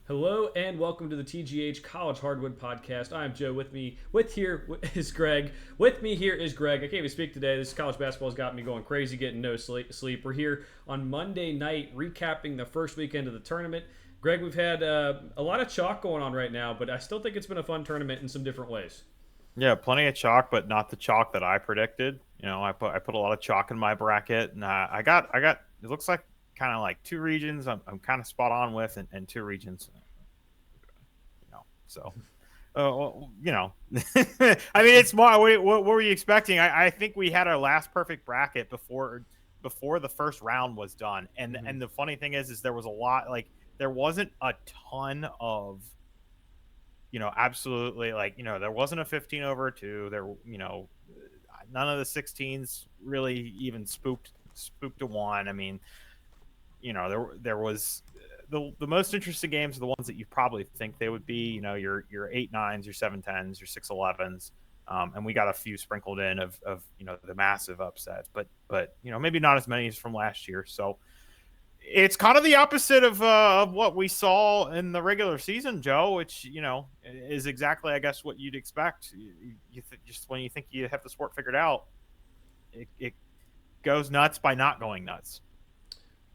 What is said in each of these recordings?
Hello and welcome to the TGH College Hardwood Podcast. I'm Joe. With here is Greg. With me here is Greg. I can't even speak today. This college basketball's got me going crazy, getting no sleep. We're here on Monday night, recapping the first weekend of the tournament. Greg, we've had a lot of chalk going on right now, but I still think it's been a fun tournament in some different ways. Yeah, plenty of chalk, but not the chalk that I predicted. I put a lot of chalk in my bracket, and I got. It looks like kind of like two regions. I'm kind of spot on with, and two regions. So I mean, it's more. What were you expecting? I think we had our last perfect bracket before the first round was done, and Mm-hmm. and the funny thing is there was a lot like there wasn't a ton of absolutely there wasn't a 15 over two. None of the 16s really even spooked to one. I mean, there was the most interesting games are the ones that you probably think they would be. Your 8-9s, your 7-10s, your 6-11s, and we got a few sprinkled in of the massive upsets, but maybe not as many as from last year. So it's kind of the opposite of what we saw in the regular season, Joe, which is exactly, I guess, what you'd expect. Just when you think you have the sport figured out, it goes nuts by not going nuts.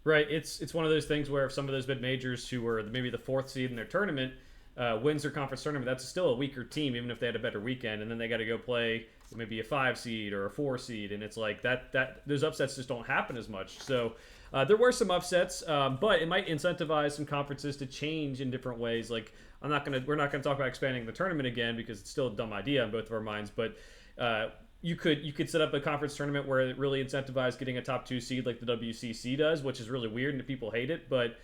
Right. It's one of those things where if some of those mid majors who were maybe the fourth seed in their tournament wins their conference tournament, that's still a weaker team, even if they had a better weekend, and then they got to go play maybe a 5 seed or a 4 seed, and it's like that those upsets just don't happen as much. So there were some upsets, but it might incentivize some conferences to change in different ways. Like we're not gonna talk about expanding the tournament again because it's still a dumb idea in both of our minds, but. You could set up a conference tournament where it really incentivized getting a top 2 seed like the WCC does, which is really weird and people hate it. But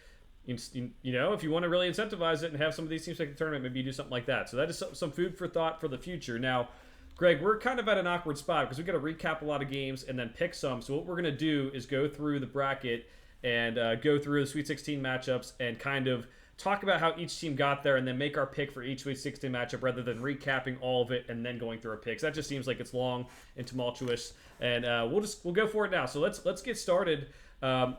if you want to really incentivize it and have some of these teams take the tournament, maybe you do something like that. So that is some food for thought for the future. Now, Greg, we're kind of at an awkward spot because we got to recap a lot of games and then pick some. So what we're gonna do is go through the bracket and go through the Sweet 16 matchups and kind of talk about how each team got there and then make our pick for each Sweet 16 matchup rather than recapping all of it and then going through our picks. That just seems like it's long and tumultuous, and we'll go for it now. So let's get started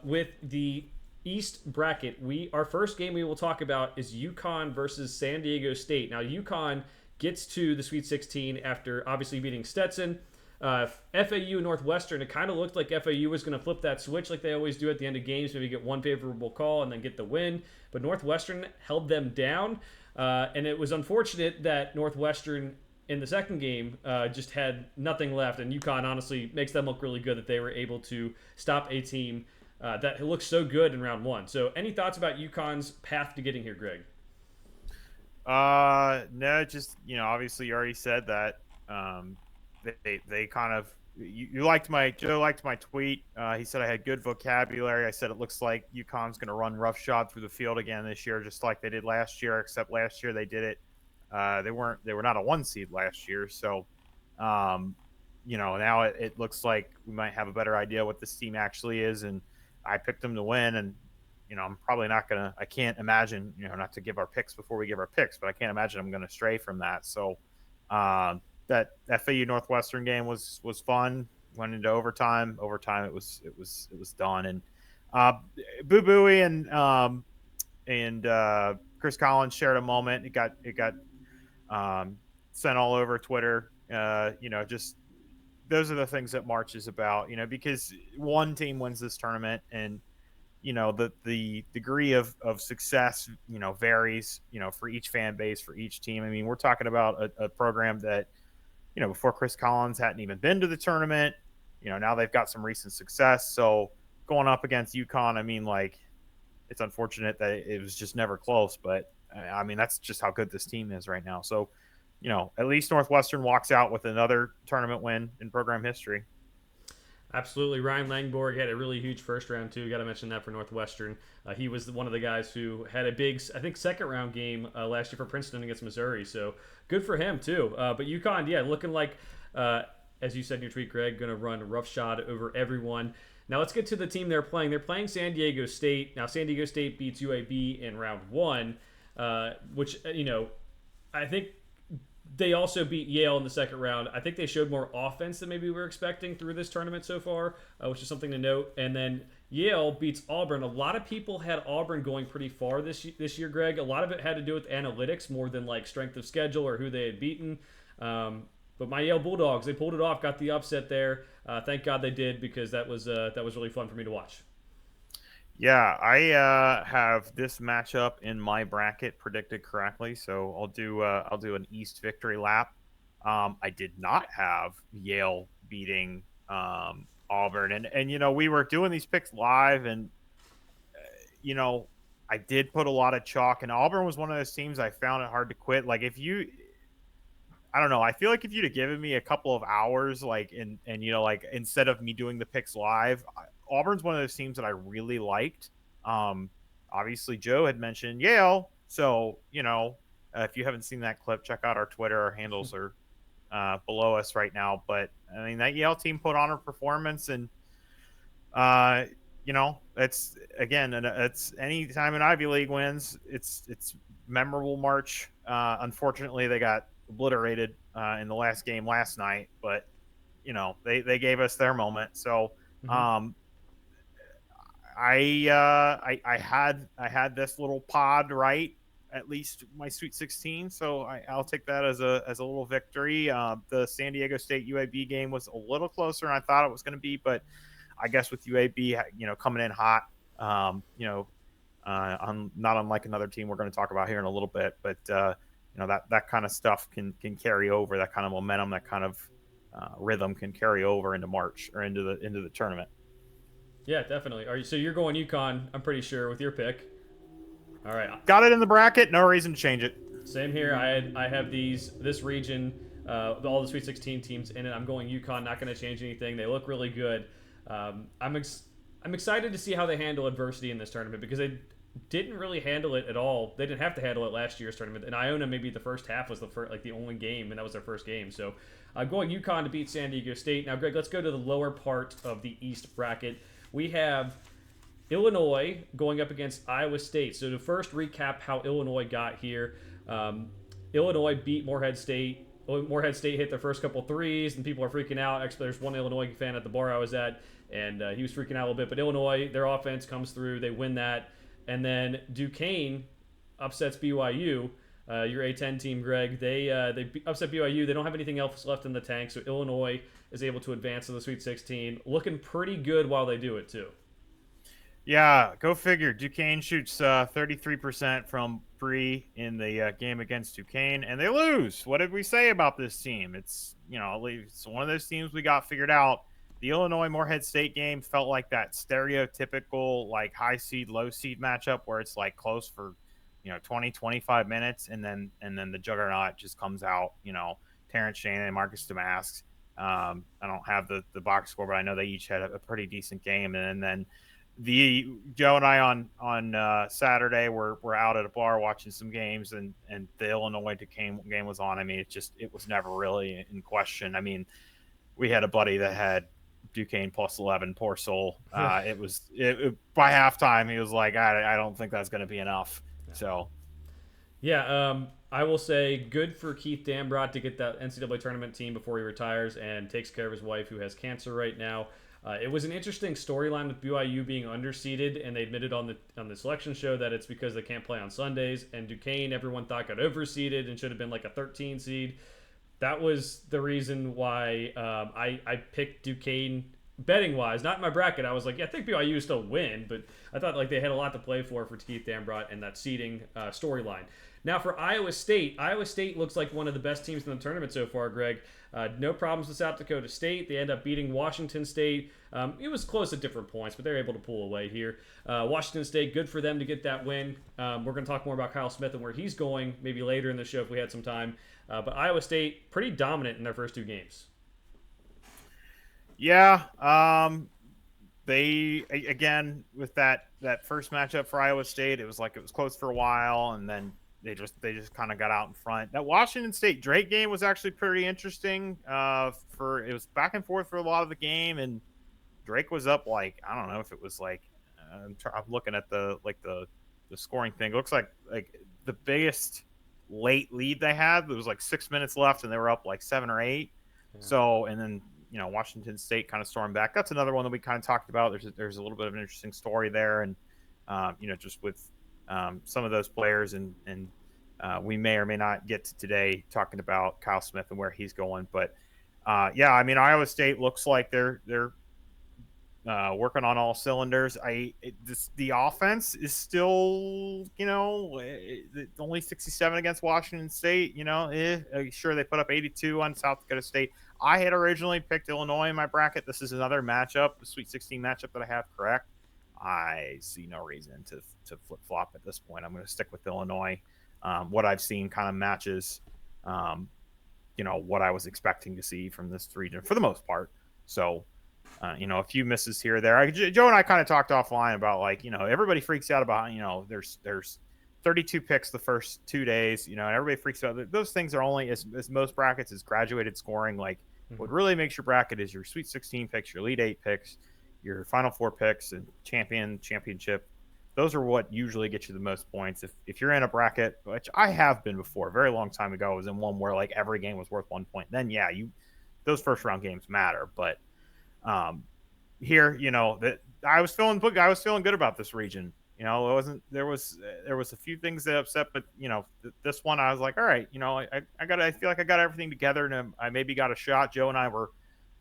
with the East bracket. Our first game we will talk about is UConn versus San Diego State. Now UConn gets to the Sweet 16 after obviously beating Stetson. FAU Northwestern, it kind of looked like FAU was going to flip that switch like they always do at the end of games, maybe get one favorable call and then get the win. But Northwestern held them down, and it was unfortunate that Northwestern in the second game just had nothing left, and UConn honestly makes them look really good that they were able to stop a team that looks so good in round one. So, any thoughts about UConn's path to getting here, Greg? No, just obviously you already said that. They kind of you liked my Joe liked my tweet. He said I had good vocabulary. I said it looks like UConn's going to run roughshod through the field again this year, just like they did last year. Except last year they did it. They were not a 1 seed last year, so um, now it looks like we might have a better idea what this team actually is. And I picked them to win, and I'm probably not gonna. I can't imagine not to give our picks before we give our picks, but I can't imagine I'm going to stray from that. So that FAU Northwestern game was fun. Went into overtime. Overtime, it was done. And Boo Booey and Chris Collins shared a moment. It got sent all over Twitter. Just those are the things that March is about. Because one team wins this tournament, and the degree of success varies for each fan base, for each team. I mean, we're talking about a program that before Chris Collins hadn't even been to the tournament. Now they've got some recent success. So going up against UConn, I mean, like, it's unfortunate that it was just never close, but I mean, that's just how good this team is right now. So at least Northwestern walks out with another tournament win in program history. Absolutely. Ryan Langborg had a really huge first round, too. Got to mention that for Northwestern. He was one of the guys who had a big, I think, second round game last year for Princeton against Missouri. So good for him, too. But UConn, yeah, looking like, as you said in your tweet, Greg, going to run roughshod over everyone. Now let's get to the team they're playing. They're playing San Diego State. Now, San Diego State beats UAB in round one, which, I think they also beat Yale in the second round. I think they showed more offense than maybe we were expecting through this tournament so far, which is something to note. And then Yale beats Auburn. A lot of people had Auburn going pretty far this year, Greg. A lot of it had to do with analytics more than like strength of schedule or who they had beaten. But my Yale Bulldogs, they pulled it off, got the upset there. Thank God they did, because that was really fun for me to watch. Yeah, I have this matchup in my bracket predicted correctly, so I'll do an East victory lap. I did not have Yale beating Auburn, and we were doing these picks live, and you know I did put a lot of chalk, and Auburn was one of those teams I found it hard to quit. Like if you I don't know. I feel like if you'd have given me a couple of hours, like and like instead of me doing the picks live, Auburn's one of those teams that I really liked. Um, Obviously, Joe had mentioned Yale, so if you haven't seen that clip, check out our Twitter. Our handles are below us right now. But I mean, that Yale team put on a performance, and uh, it's again, and it's any time an Ivy League wins, it's memorable March. Unfortunately, they got obliterated in the last game last night, but they gave us their moment. So Mm-hmm. um, I had this little pod right, at least my Sweet 16. So I'll take that as a little victory. The San Diego State UAB game was a little closer than I thought it was going to be, but I guess with UAB, coming in hot, on not unlike another team we're going to talk about here in a little bit, but that kind of stuff can carry over. That kind of momentum, that kind of rhythm can carry over into March or into the tournament. Yeah, definitely. So you're going UConn, I'm pretty sure, with your pick. All right. Got it in the bracket. No reason to change it. Same here. I have this region, all the Sweet 16 teams in it. I'm going UConn. Not going to change anything. They look really good. I'm excited to see how they handle adversity in this tournament, because they didn't really handle it at all. They didn't have to handle it last year's tournament. And Iona, maybe the first half was the only game, and that was their first game. So I'm going UConn to beat San Diego State. Now, Greg, let's go to the lower part of the East bracket. We have Illinois going up against Iowa State. So to first recap how Illinois got here, Illinois beat Morehead State. Morehead State hit their first couple threes, and people are freaking out. Actually, there's one Illinois fan at the bar I was at, and he was freaking out a little bit. But Illinois, their offense comes through. They win that. And then Duquesne upsets BYU. Your A10 team, Greg. They upset BYU. They don't have anything else left in the tank, so Illinois is able to advance to the Sweet 16. Looking pretty good while they do it, too. Yeah, go figure. Duquesne shoots 33% from free in the game against Duquesne, and they lose. What did we say about this team? It's one of those teams we got figured out. The Illinois Morehead State game felt like that stereotypical like high seed low seed matchup where it's like close for 20 25 minutes, and then the juggernaut just comes out. Terrence Shannon, Marcus Damask. I don't have the box score, but I know they each had a pretty decent game, and then the Joe and I on Saturday we're out at a bar watching some games, and the Illinois Duquesne game was on. I mean, it was never really in question. I mean, we had a buddy that had Duquesne plus 11. Poor soul. By halftime he was like, I don't think that's going to be enough. So Yeah, I will say good for Keith Dambrot to get that NCAA tournament team before he retires and takes care of his wife, who has cancer right now. It was an interesting storyline with BYU being underseeded, and they admitted on the selection show that it's because they can't play on Sundays. And Duquesne, everyone thought, got overseeded and should have been like a 13 seed. That was the reason why I picked Duquesne betting wise, not in my bracket. I was like, yeah, I think BYU still win, but I thought like they had a lot to play for Keith Dambrot and that seeding storyline. Now for Iowa State looks like one of the best teams in the tournament so far, Greg. No problems with South Dakota State. They end up beating Washington State. It was close at different points, but they're able to pull away here. Washington State, good for them to get that win. We're going to talk more about Kyle Smith and where he's going maybe later in the show if we had some time. But Iowa State, pretty dominant in their first two games. yeah, they again with that first matchup for Iowa State, it was close for a while, and then they just kind of got out in front. That Washington State Drake game was actually pretty interesting. It was back and forth for a lot of the game, and Drake was up like I don't know if it was like I'm looking at the scoring thing. It looks like the biggest late lead they had. There was like 6 minutes left, and they were up like 7 or 8. Yeah. So and then Washington State kind of stormed back. That's another one that we kind of talked about. There's a little bit of an interesting story there, and just with some of those players, and we may or may not get to today talking about Kyle Smith and where he's going. But yeah, I mean, Iowa State looks like they're working on all cylinders. The offense is still, only 67 against Washington State. Sure, they put up 82 on South Dakota State. I had originally picked Illinois in my bracket. This is another matchup, a Sweet 16 matchup that I have correct. I see no reason to flip flop at this point. I'm going to stick with Illinois. What I've seen kind of matches, what I was expecting to see from this region for the most part. So. A few misses here or there. Joe and I kind of talked offline about everybody freaks out about there's 32 picks the first 2 days. And everybody freaks out. Those things are only as most brackets is graduated scoring. What really makes your bracket is your Sweet 16 picks, your Elite 8 picks, your Final Four picks, and championship. Those are what usually get you the most points. If you're in a bracket, which I have been before, a very long time ago, I was in one where every game was worth 1 point. Then yeah, those first round games matter, but. Here, that I was feeling good about this region. There was a few things that upset, but this one I was like, all right, I feel like I got everything together, and I maybe got a shot. Joe and I were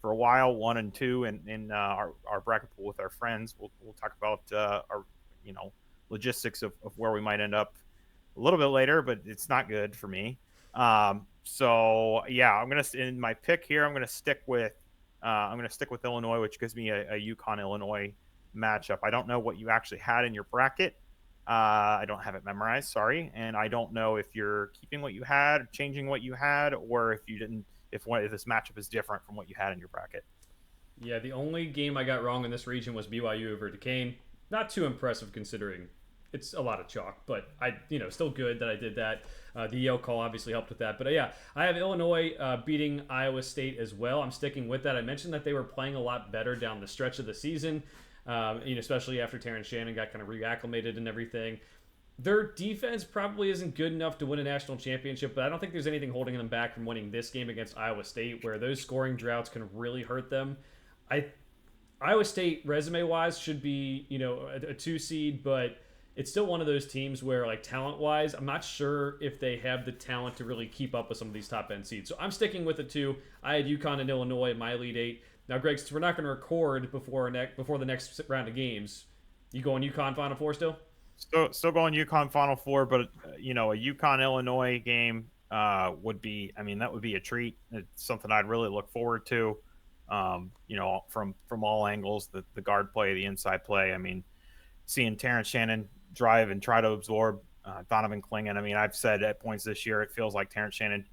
for a while 1 and 2 in our bracket pool with our friends. We'll talk about our logistics of where we might end up a little bit later, but it's not good for me. So yeah, in my pick here, I'm gonna stick with Illinois, which gives me a UConn-Illinois matchup. I don't know what you actually had in your bracket. I don't have it memorized, sorry. And I don't know if you're keeping what you had, changing what you had, or if you didn't, if this matchup is different from what you had in your bracket. Yeah, the only game I got wrong in this region was BYU over Duquesne. Not too impressive considering it's a lot of chalk, but still good that I did that. The Yale call obviously helped with that. But yeah, I have Illinois beating Iowa State as well. I'm sticking with that. I mentioned that they were playing a lot better down the stretch of the season, especially after Terrence Shannon got kind of reacclimated and everything. Their defense probably isn't good enough to win a national championship, but I don't think there's anything holding them back from winning this game against Iowa State, where those scoring droughts can really hurt them. Iowa State, resume-wise, should be a 2 seed, but it's still one of those teams where, talent-wise, I'm not sure if they have the talent to really keep up with some of these top-end seeds. So I'm sticking with it, too. I had UConn and Illinois in my Elite 8. Now, Greg, since we're not going to record before the next round of games, you going UConn Final Four still? Still going UConn Final Four, but, a UConn-Illinois game would be a treat. It's something I'd really look forward to, from all angles, the guard play, the inside play. Seeing Terrence Shannon drive and try to absorb Donovan Clingan. I've said at points this year it feels like Terrence Shannon,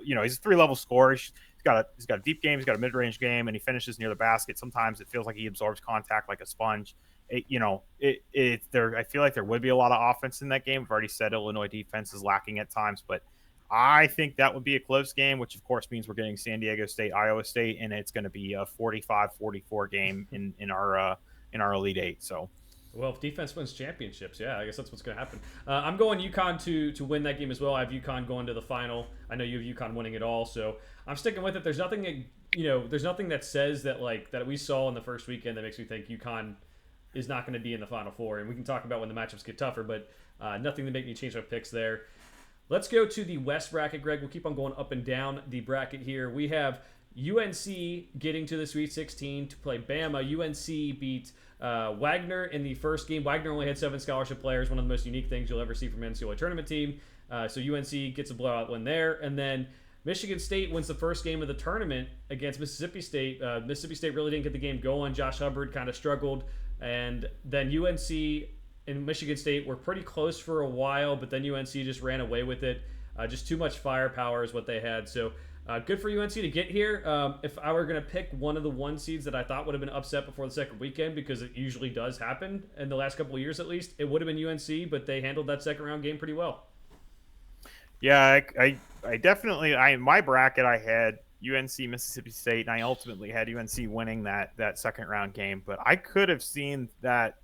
he's a 3-level scorer. He's got a deep game, he's got a mid-range game, and he finishes near the basket. Sometimes it feels like he absorbs contact like a sponge. I feel like there would be a lot of offense in that game. I've already said Illinois defense is lacking at times, but I think that would be a close game, which of course means we're getting San Diego State, Iowa State, and it's going to be a 45-44 game in our Elite 8. So. Well, if defense wins championships, yeah, I guess that's what's going to happen. I'm going UConn to win that game as well. I have UConn going to the final. I know you have UConn winning it all, so I'm sticking with it. There's nothing that says that we saw in the first weekend that makes me think UConn is not going to be in the Final Four, and we can talk about when the matchups get tougher, but nothing to make me change my picks there. Let's go to the West bracket, Greg. We'll keep on going up and down the bracket here. We have UNC getting to the Sweet 16 to play Bama. UNC beat Wagner in the first game. Wagner only had 7 scholarship players, one of the most unique things you'll ever see from an NCAA tournament team. So UNC gets a blowout win there. And then Michigan State wins the first game of the tournament against Mississippi State. Mississippi State really didn't get the game going. Josh Hubbard kind of struggled. And then UNC and Michigan State were pretty close for a while, but then UNC just ran away with it. Just too much firepower is what they had. So good for UNC to get here. If I were going to pick one of the 1 seeds that I thought would have been upset before the second weekend, because it usually does happen in the last couple of years at least, it would have been UNC, but they handled that second round game pretty well. Yeah, I definitely, in my bracket, I had UNC Mississippi State, and I ultimately had UNC winning that second round game. But I could have seen that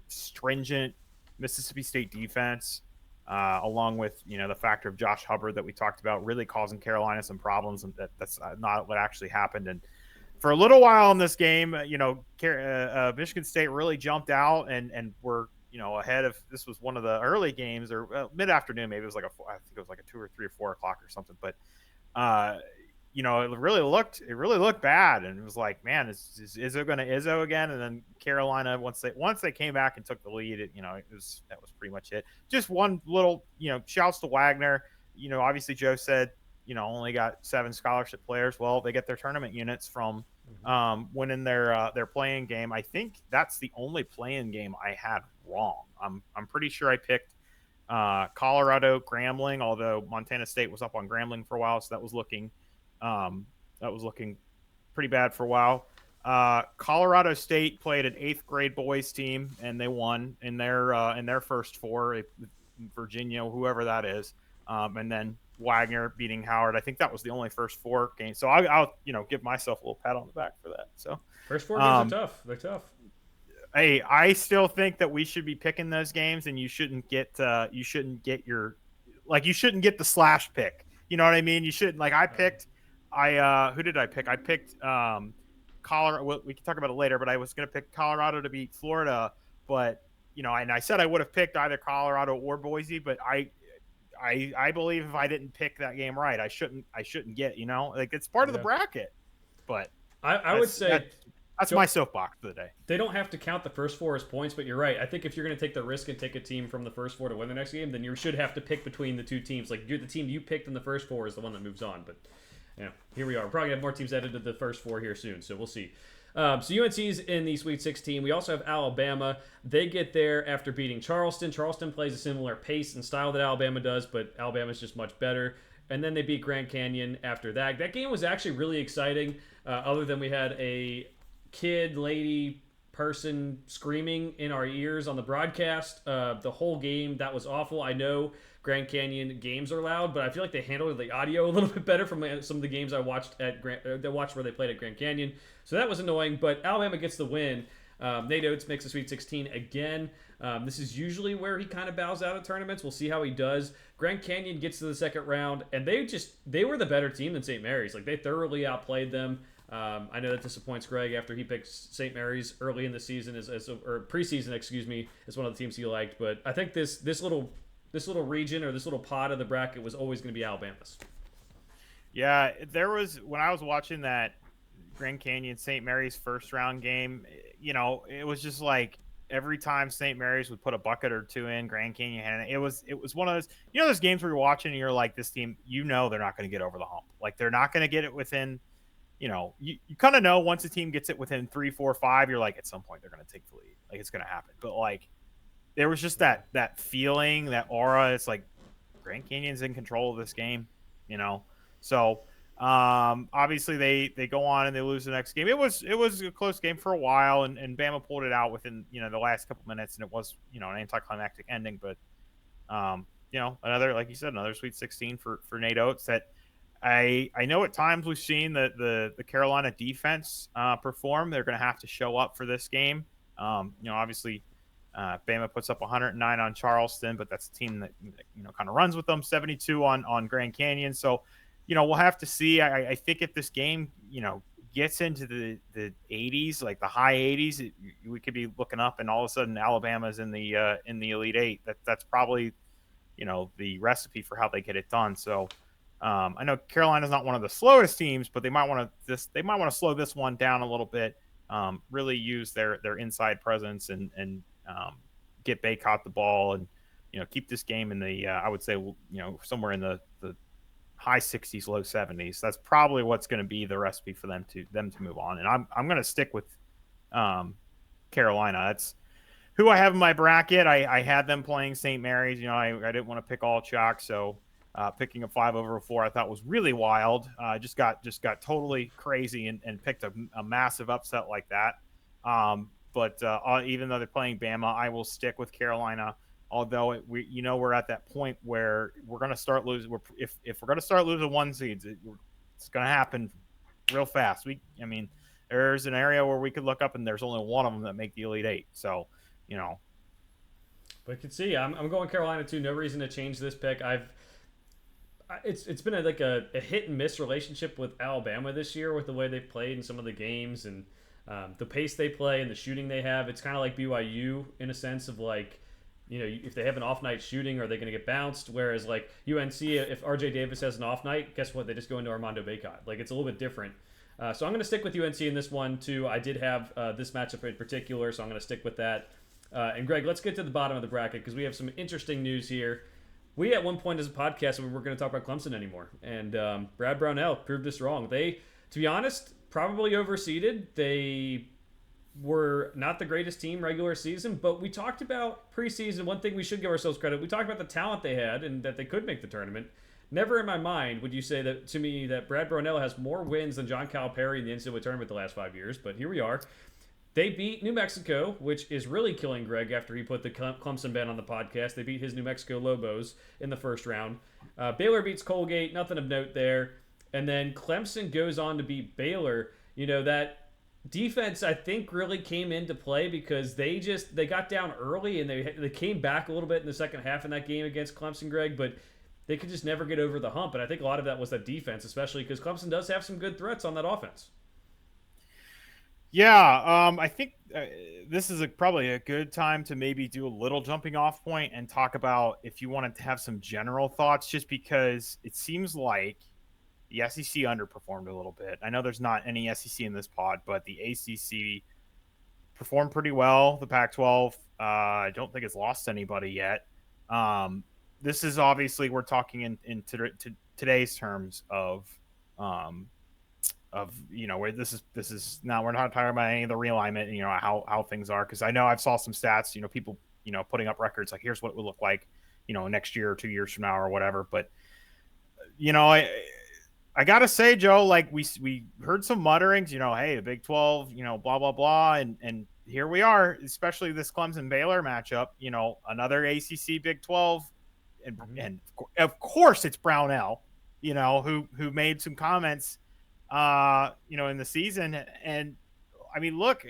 stringent Mississippi State defense, along with the factor of Josh Hubbard that we talked about, really causing Carolina some problems, and that's not what actually happened. And for a little while in this game, Michigan State really jumped out and were ahead of. This was one of the early games or mid afternoon, maybe it was like I think it was like a 2 or 3 or 4 o'clock or something, but uh, it really looked bad, and it was like, man, is Izzo going to Izzo again? And then Carolina, once they came back and took the lead, that was pretty much it. Just one little, shouts to Wagner. Obviously Joe said, only got 7 scholarship players. Well, they get their tournament units from winning their playing game. I think that's the only playing game I had wrong. I'm pretty sure I picked Colorado Grambling, although Montana State was up on Grambling for a while, so um, that was looking pretty bad for a while. Colorado State played an 8th grade boys team, and they won in their first 4. Virginia, whoever that is, and then Wagner beating Howard. I think that was the only first 4 games. So I'll give myself a little pat on the back for that. So First 4 games are tough. They're tough. Hey, I still think that we should be picking those games, and you shouldn't get you shouldn't get the slash pick. You know what I mean? You shouldn't who did I pick? I picked Colorado. Well, we can talk about it later, but I was going to pick Colorado to beat Florida, but and I said I would have picked either Colorado or Boise, but I believe if I didn't pick that game right, I shouldn't get, it's part of the bracket. But I would say that's my soapbox for the day. They don't have to count the first 4 as points, but you're right. I think if you're going to take the risk and take a team from the first 4 to win the next game, then you should have to pick between the 2 teams. Like, the team you picked in the first 4 is the one that moves on. But here we are. We're probably going to have more teams added to the first 4 here soon, so we'll see. So UNC's in the Sweet 16. We also have Alabama. They get there after beating Charleston. Charleston plays a similar pace and style that Alabama does, but Alabama's just much better. And then they beat Grand Canyon after that. That game was actually really exciting, other than we had a kid, lady, person screaming in our ears on the broadcast. The whole game, that was awful. I know Grand Canyon games are loud, but I feel like they handled the audio a little bit better from some of the games I watched where they played at Grand Canyon. So that was annoying, but Alabama gets the win. Nate Oates makes the Sweet 16 again. This is usually where he kind of bows out of tournaments. We'll see how he does. Grand Canyon gets to the second round, and they were the better team than St. Mary's. Like, they thoroughly outplayed them. I know that disappoints Greg after he picked St. Mary's early in the season or preseason, as one of the teams he liked. But I think this little region or this little pod of the bracket was always going to be Alabama's. Yeah, there was when I was watching that Grand Canyon St. Mary's first round game, it was just like every time St. Mary's would put a bucket or 2 in, Grand Canyon had it. It was one of those those games where you're watching and you're like, this team, they're not going to get over the hump. Like, they're not going to get it within. You kind of know once a team gets it within 3, 4, 5, you're like, at some point they're going to take the lead. Like, it's going to happen. But like, there was just that feeling, that aura. It's like Grand Canyon's in control of this game, So obviously they go on and they lose the next game. It was a close game for a while, and Bama pulled it out within the last couple minutes, and it was an anticlimactic ending. But another, like you said, another Sweet 16 for Nate Oates that. I know at times we've seen the Carolina defense perform. They're going to have to show up for this game. Obviously, Bama puts up 109 on Charleston, but that's a team that kind of runs with them. 72 on Grand Canyon. So, we'll have to see. I think if this game gets into the 80s, like the high 80s, we could be looking up, and all of a sudden Alabama's in the Elite Eight. That's probably the recipe for how they get it done. So. I know Carolina's not one of the slowest teams, but they might want to slow this one down a little bit. Really use their inside presence and get Baycott the ball and keep this game in the I would say somewhere in the high 60s, low 70s. That's probably what's going to be the recipe for them to move on. And I'm going to stick with Carolina. That's who I have in my bracket. I had them playing St. Mary's. I didn't want to pick all chalk, so. Picking a 5/4 I thought was really wild. Just got totally crazy and picked a massive upset like that. But even though they're playing Bama, I will stick with Carolina. Although we're at that point where we're going to start losing. If we're going to start losing 1 seeds, it's going to happen real fast. There's an area where we could look up and there's only one of them that make the Elite Eight. So, But you can see, I'm going Carolina too. No reason to change this pick. It's been a hit and miss relationship with Alabama this year with the way they've played in some of the games and the pace they play and the shooting they have. It's kind of like BYU in a sense of like, if they have an off night shooting, are they going to get bounced? Whereas like UNC, if RJ Davis has an off night, guess what? They just go into Armando Bacot. Like it's a little bit different. So I'm going to stick with UNC in this one too. I did have this matchup in particular, so I'm going to stick with that. And Greg, let's get to the bottom of the bracket because we have some interesting news here. We at one point as a podcast we weren't going to talk about Clemson anymore, and Brad Brownell proved us wrong. They, to be honest, probably overseeded. They were not the greatest team regular season, but we talked about preseason. One thing we should give ourselves credit, we talked about the talent they had and that they could make the tournament. Never in my mind would you say that to me that Brad Brownell has more wins than John Calipari in the NCAA tournament the last 5 years, but here we are. They beat New Mexico, which is really killing Greg after he put the Clemson ban on the podcast. They beat his New Mexico Lobos in the first round. Baylor beats Colgate, nothing of note there. And then Clemson goes on to beat Baylor. That defense, I think, really came into play because they got down early and they came back a little bit in the second half in that game against Clemson, Greg, but they could just never get over the hump. And I think a lot of that was that defense, especially because Clemson does have some good threats on that offense. Yeah, I think this is probably a good time to maybe do a little jumping off point and talk about if you wanted to have some general thoughts, just because it seems like the SEC underperformed a little bit. I know there's not any SEC in this pod, but the ACC performed pretty well. The Pac-12, I don't think it's lost anybody yet. This is obviously, we're talking in today's terms of where this is now, we're not talking about any of the realignment, how things are. Cause I know I've saw some stats, people, putting up records, like here's what it would look like, next year or 2 years from now or whatever. But, I gotta say, Joe, like we heard some mutterings, hey, the Big 12, blah, blah, blah. And here we are, especially this Clemson Baylor matchup, another ACC Big 12. And of course it's Brownell, who made some comments, in the season. And I mean, look,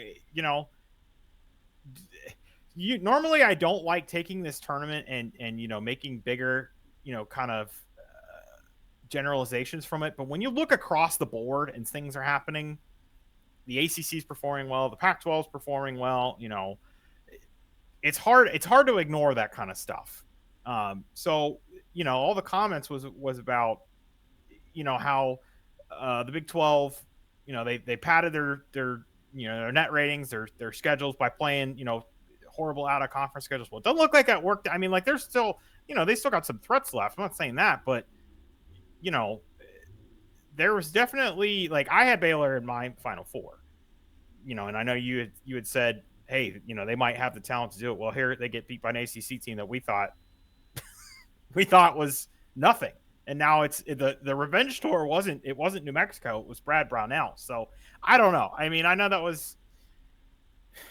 normally I don't like taking this tournament and making bigger, kind of generalizations from it. But when you look across the board and things are happening, the ACC is performing well, the Pac-12 is performing well, it's hard to ignore that kind of stuff. So, all the comments was about, how the Big 12, they padded their net ratings, their schedules by playing, horrible out of conference schedules. Well, it doesn't look like that worked. I mean, like there's still, they still got some threats left. I'm not saying that, but there was definitely, like, I had Baylor in my Final Four, and I know you had said, hey, they might have the talent to do it. Well, here they get beat by an ACC team that we thought was nothing. And now it's the revenge tour wasn't New Mexico. It was Brad Brownell. So I don't know. I mean, I know that was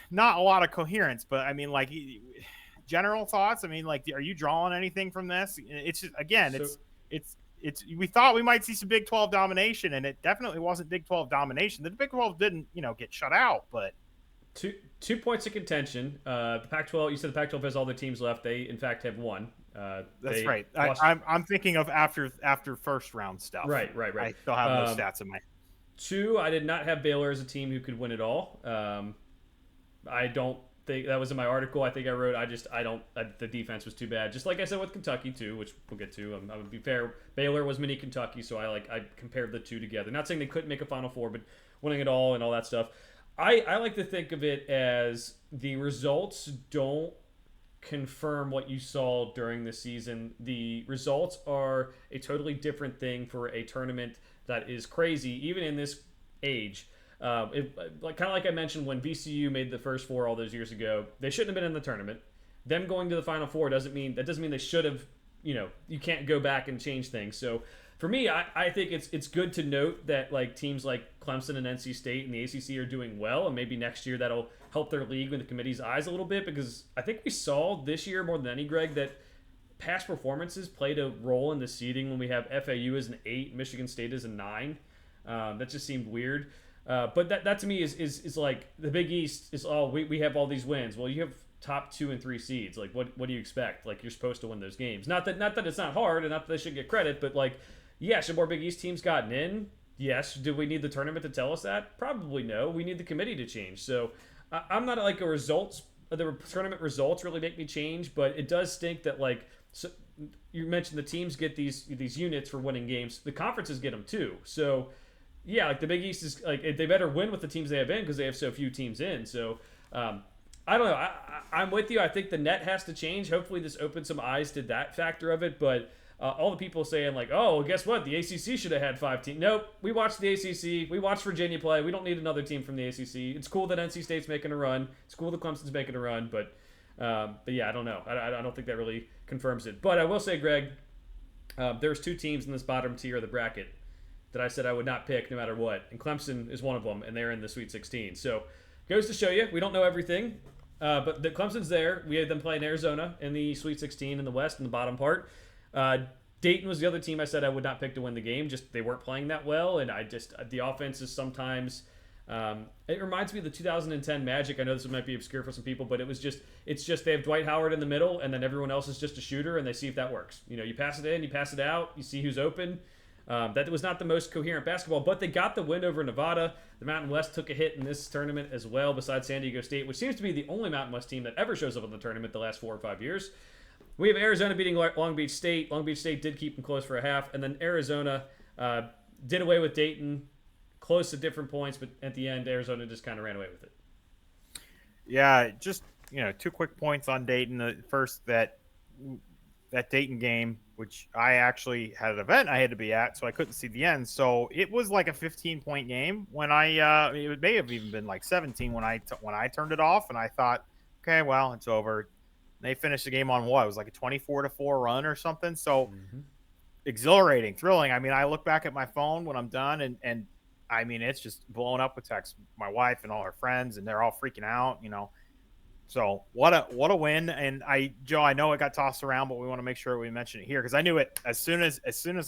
not a lot of coherence, but I mean, like, general thoughts. I mean, like, are you drawing anything from this? It's just, again, it's we thought we might see some Big 12 domination, and it definitely wasn't Big 12 domination. The Big 12 didn't, get shut out, but two points of contention. The Pac-12, you said the Pac-12 has all the teams left. They in fact have one. That's right. I'm thinking of after first round stuff. Right. I still have those stats in my. Two, I did not have Baylor as a team who could win it all. I don't think that was in my article. I think I wrote. The defense was too bad. Just like I said with Kentucky too, which we'll get to. I would be fair. Baylor was mini Kentucky, so I compared the two together. Not saying they couldn't make a Final Four, but winning it all and all that stuff. I like to think of it as the results don't confirm what you saw during the season. The results are a totally different thing for a tournament that is crazy, even in this age. Kind of like I mentioned when VCU made the first four all those years ago, they shouldn't have been in the tournament. Them going to the Final Four doesn't mean they should have. You can't go back and change things. So for me, I think it's good to note that like teams like Clemson and NC State and the ACC are doing well, and maybe next year that'll help their league with the committee's eyes a little bit, because I think we saw this year more than any, Greg, that past performances played a role in the seeding when we have FAU as an 8, Michigan State as a 9. That just seemed weird. But that to me is like the Big East is all we have all these wins. Well, you have top 2 and 3 seeds. Like, what do you expect? Like, you're supposed to win those games. Not that it's not hard, and not that they should get credit, but like, yeah, should more Big East teams gotten in? Yes. Do we need the tournament to tell us that? Probably no. We need the committee to change. So I'm not like a results. The tournament results really make me change, but it does stink that like. So, you mentioned the teams get these units for winning games. The conferences get them too. So yeah, like the Big East is like they better win with the teams they have in because they have so few teams in. So I don't know. I'm with you. I think the net has to change. Hopefully, this opens some eyes to that factor of it. But all the people saying like, "Oh, well, guess what? The ACC should have had 5 teams." Nope. We watched the ACC. We watched Virginia play. We don't need another team from the ACC. It's cool that NC State's making a run. It's cool that Clemson's making a run. But yeah, I don't know. I don't think that really confirms it. But I will say, Greg, there's 2 teams in this bottom tier of the bracket that I said I would not pick no matter what, and Clemson is one of them, and they're in the Sweet 16. So goes to show you, we don't know everything, but the Clemson's there. We had them playing Arizona in the Sweet 16 in the West in the bottom part. Dayton was the other team I said I would not pick to win the game. Just they weren't playing that well, and the offense is sometimes. It reminds me of the 2010 Magic. I know this might be obscure for some people, but it's just they have Dwight Howard in the middle, and then everyone else is just a shooter, and they see if that works. You pass it in, you pass it out, you see who's open. That was not the most coherent basketball, but they got the win over Nevada. The Mountain West took a hit in this tournament as well, besides San Diego State, which seems to be the only Mountain West team that ever shows up in the tournament the last 4 or 5 years. We have Arizona beating Long Beach State. Long Beach State did keep them close for a half, and then Arizona did away with Dayton, close at different points, but at the end, Arizona just kind of ran away with it. Yeah, just 2 quick points on Dayton. First, that Dayton game, which I actually had an event I had to be at, so I couldn't see the end. So it was like a 15-point game when it may have even been like 17 when I turned it off, and I thought, okay, well, it's over. They finished the game on what? It was like a 24-4 run or something. So exhilarating, thrilling. I mean, I look back at my phone when I'm done, and I mean, it's just blowing up with texts. My wife and all her friends, and they're all freaking out, So what a win. And Joe, I know it got tossed around, but we want to make sure we mention it here because I knew it as soon as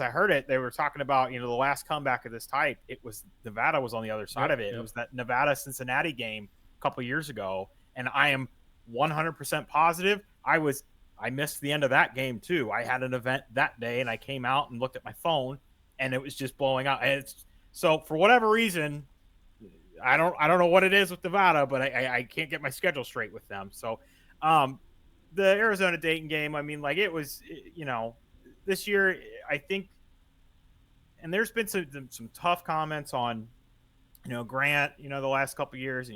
I heard it. They were talking about the last comeback of this type. It was Nevada was on the other side of it. Yep. It was that Nevada Cincinnati game a couple years ago, and I am 100% positive I missed the end of that game too. I had an event that day, and I came out and looked at my phone, and it was just blowing out. And so for whatever reason, I don't know what it is with Nevada, but I can't get my schedule straight with them. So the Arizona Dayton game, I mean, like it was, this year, I think, and there's been some tough comments on, Grant, the last couple of years,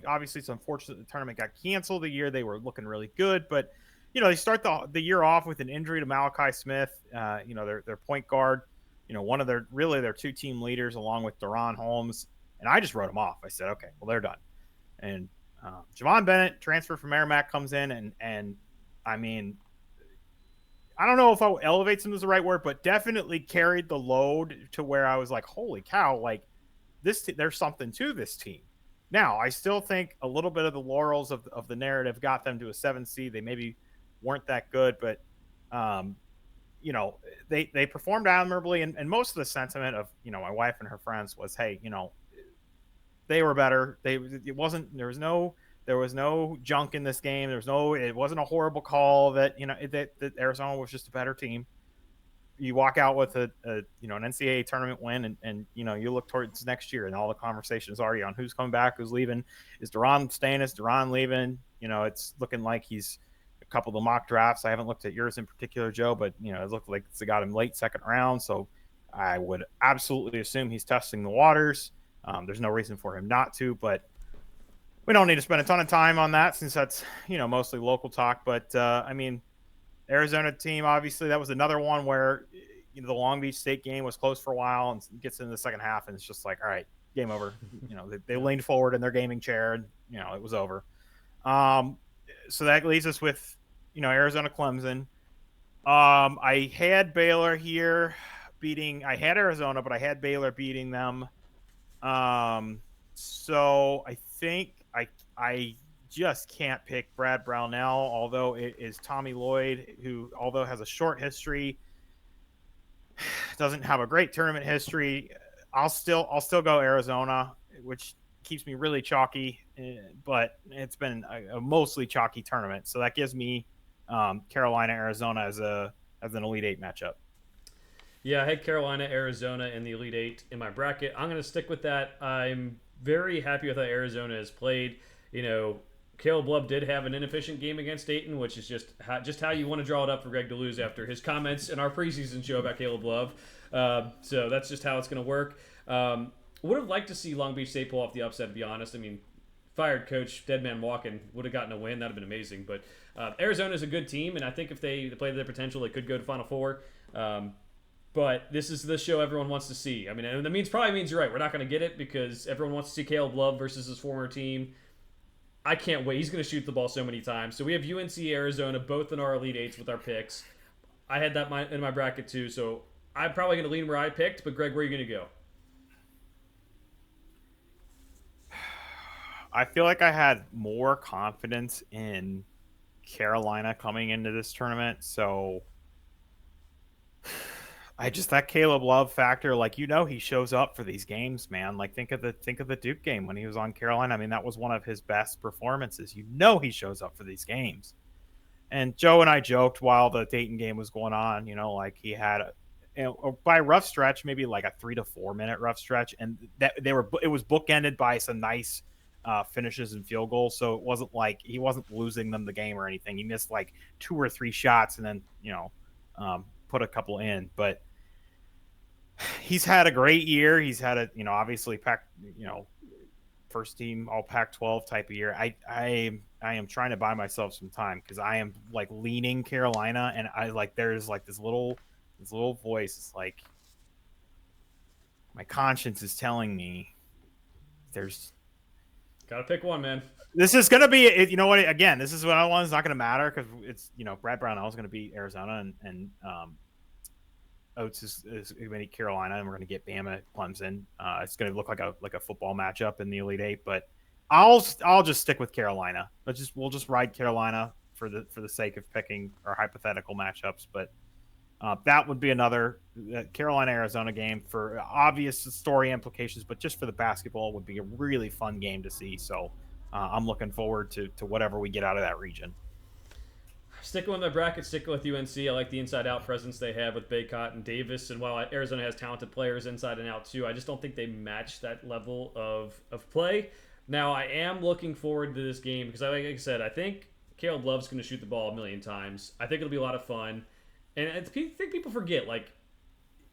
obviously it's unfortunate the tournament got canceled the year they were looking really good, but, they start the year off with an injury to Malachi Smith, their point guard, one of their 2 team leaders along with Deron Holmes. And I just wrote them off. I said, okay, well, they're done. And Javon Bennett, transfer from Merrimack, comes in. And I mean, I don't know if elevates him is the right word, but definitely carried the load to where I was like, holy cow, like there's something to this team. Now, I still think a little bit of the laurels of the narrative got them to a 7 seed. They maybe weren't that good, but, they performed admirably. And most of the sentiment of, my wife and her friends was, hey, they were better. There was no junk in this game. It wasn't a horrible call that Arizona was just a better team. You walk out with an NCAA tournament win and you look towards next year and all the conversation is already on who's coming back, who's leaving. Is Deron staying? Is Deron leaving? It's looking like he's a couple of the mock drafts. I haven't looked at yours in particular, Joe, but it looked like they got him late second round. So I would absolutely assume he's testing the waters. There's no reason for him not to, but we don't need to spend a ton of time on that since that's, mostly local talk. But, I mean, Arizona team, obviously, that was another one where the Long Beach State game was close for a while and gets into the second half, and it's just like, all right, game over. They leaned forward in their gaming chair, and, it was over. So that leaves us with, Arizona Clemson. I had Baylor here I had Arizona, but I had Baylor beating them. So I think I just can't pick Brad Brownell, although it is Tommy Lloyd, who, although has a short history, doesn't have a great tournament history. I'll still go Arizona, which keeps me really chalky, but it's been a mostly chalky tournament. So that gives me Carolina, Arizona as an Elite Eight matchup. Yeah, I had Carolina, Arizona in the Elite Eight in my bracket. I'm going to stick with that. I'm very happy with how Arizona has played. You know, Caleb Love did have an inefficient game against Dayton, which is just how you want to draw it up for Greg to lose after his comments in our preseason show about Caleb Love. So that's just how it's going to work. Would have liked to see Long Beach State pull off the upset, to be honest. I mean, fired coach, dead man walking, would have gotten a win. That would have been amazing. But Arizona is a good team, and I think if they play to their potential, they could go to Final Four. But this is the show everyone wants to see. I mean, and that probably means you're right. We're not going to get it because everyone wants to see Caleb Love versus his former team. I can't wait. He's going to shoot the ball so many times. So we have UNC, Arizona, both in our Elite Eights with our picks. I had that in my bracket too, so I'm probably going to lean where I picked. But Greg, where are you going to go? I feel like I had more confidence in Carolina coming into this tournament, so that Caleb Love factor, like he shows up for these games, man. Like think of the Duke game when he was on Carolina. I mean, that was one of his best performances. He shows up for these games. And Joe and I joked while the Dayton game was going on, like he had by rough stretch, maybe like a 3 to 4 minute rough stretch, and that it was bookended by some nice finishes and field goals. So it wasn't like he wasn't losing them the game or anything. He missed like 2 or 3 shots and then put a couple in, but he's had a great year. He's had a obviously first team all Pac-12 type of year. I am trying to buy myself some time because I am like leaning Carolina, and I like there's like this little voice. It's like my conscience is telling me there's gotta pick one, man. This is gonna be you know what? Again, this is what I want. It's not gonna matter because it's Brad Brownell is gonna beat Arizona and Oates is going to beat Carolina, and we're going to get Bama Clemson. It's going to look like a football matchup in the Elite Eight, but I'll just stick with Carolina. We'll just ride Carolina for the sake of picking our hypothetical matchups. But that would be another Carolina Arizona game for obvious story implications, but just for the basketball would be a really fun game to see. So I'm looking forward to whatever we get out of that region. Sticking with my bracket, sticking with UNC. I like the inside-out presence they have with Baycott and Davis. And while Arizona has talented players inside and out too, I just don't think they match that level of play. Now, I am looking forward to this game because, like I said, I think Caleb Love's going to shoot the ball a million times. I think it'll be a lot of fun. And I think people forget, like,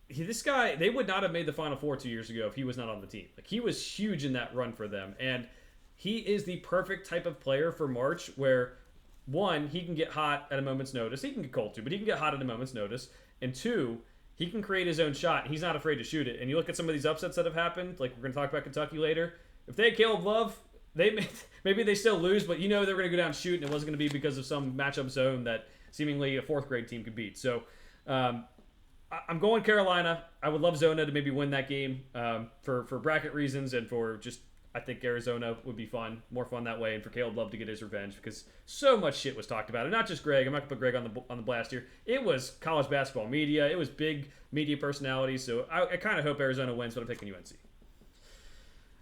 this guy, they would not have made the Final Four 2 years ago if he was not on the team. Like, he was huge in that run for them. And he is the perfect type of player for March where – one, he can get hot at a moment's notice. He can get cold too, but he can get hot at a moment's notice. And two, he can create his own shot. He's not afraid to shoot it. And you look at some of these upsets that have happened, like we're going to talk about Kentucky later. If they had Caleb Love, maybe they still lose, but they're going to go down and shoot, and it wasn't going to be because of some matchup zone that seemingly a fourth grade team could beat. So I'm going Carolina. I would love Zona to maybe win that game for bracket reasons and for just I think Arizona would be fun, more fun that way, and for Caleb Love to get his revenge because so much shit was talked about, and not just Greg. I'm not gonna put Greg on the blast here. It was college basketball media. It was big media personalities. So I kind of hope Arizona wins, but I'm picking UNC.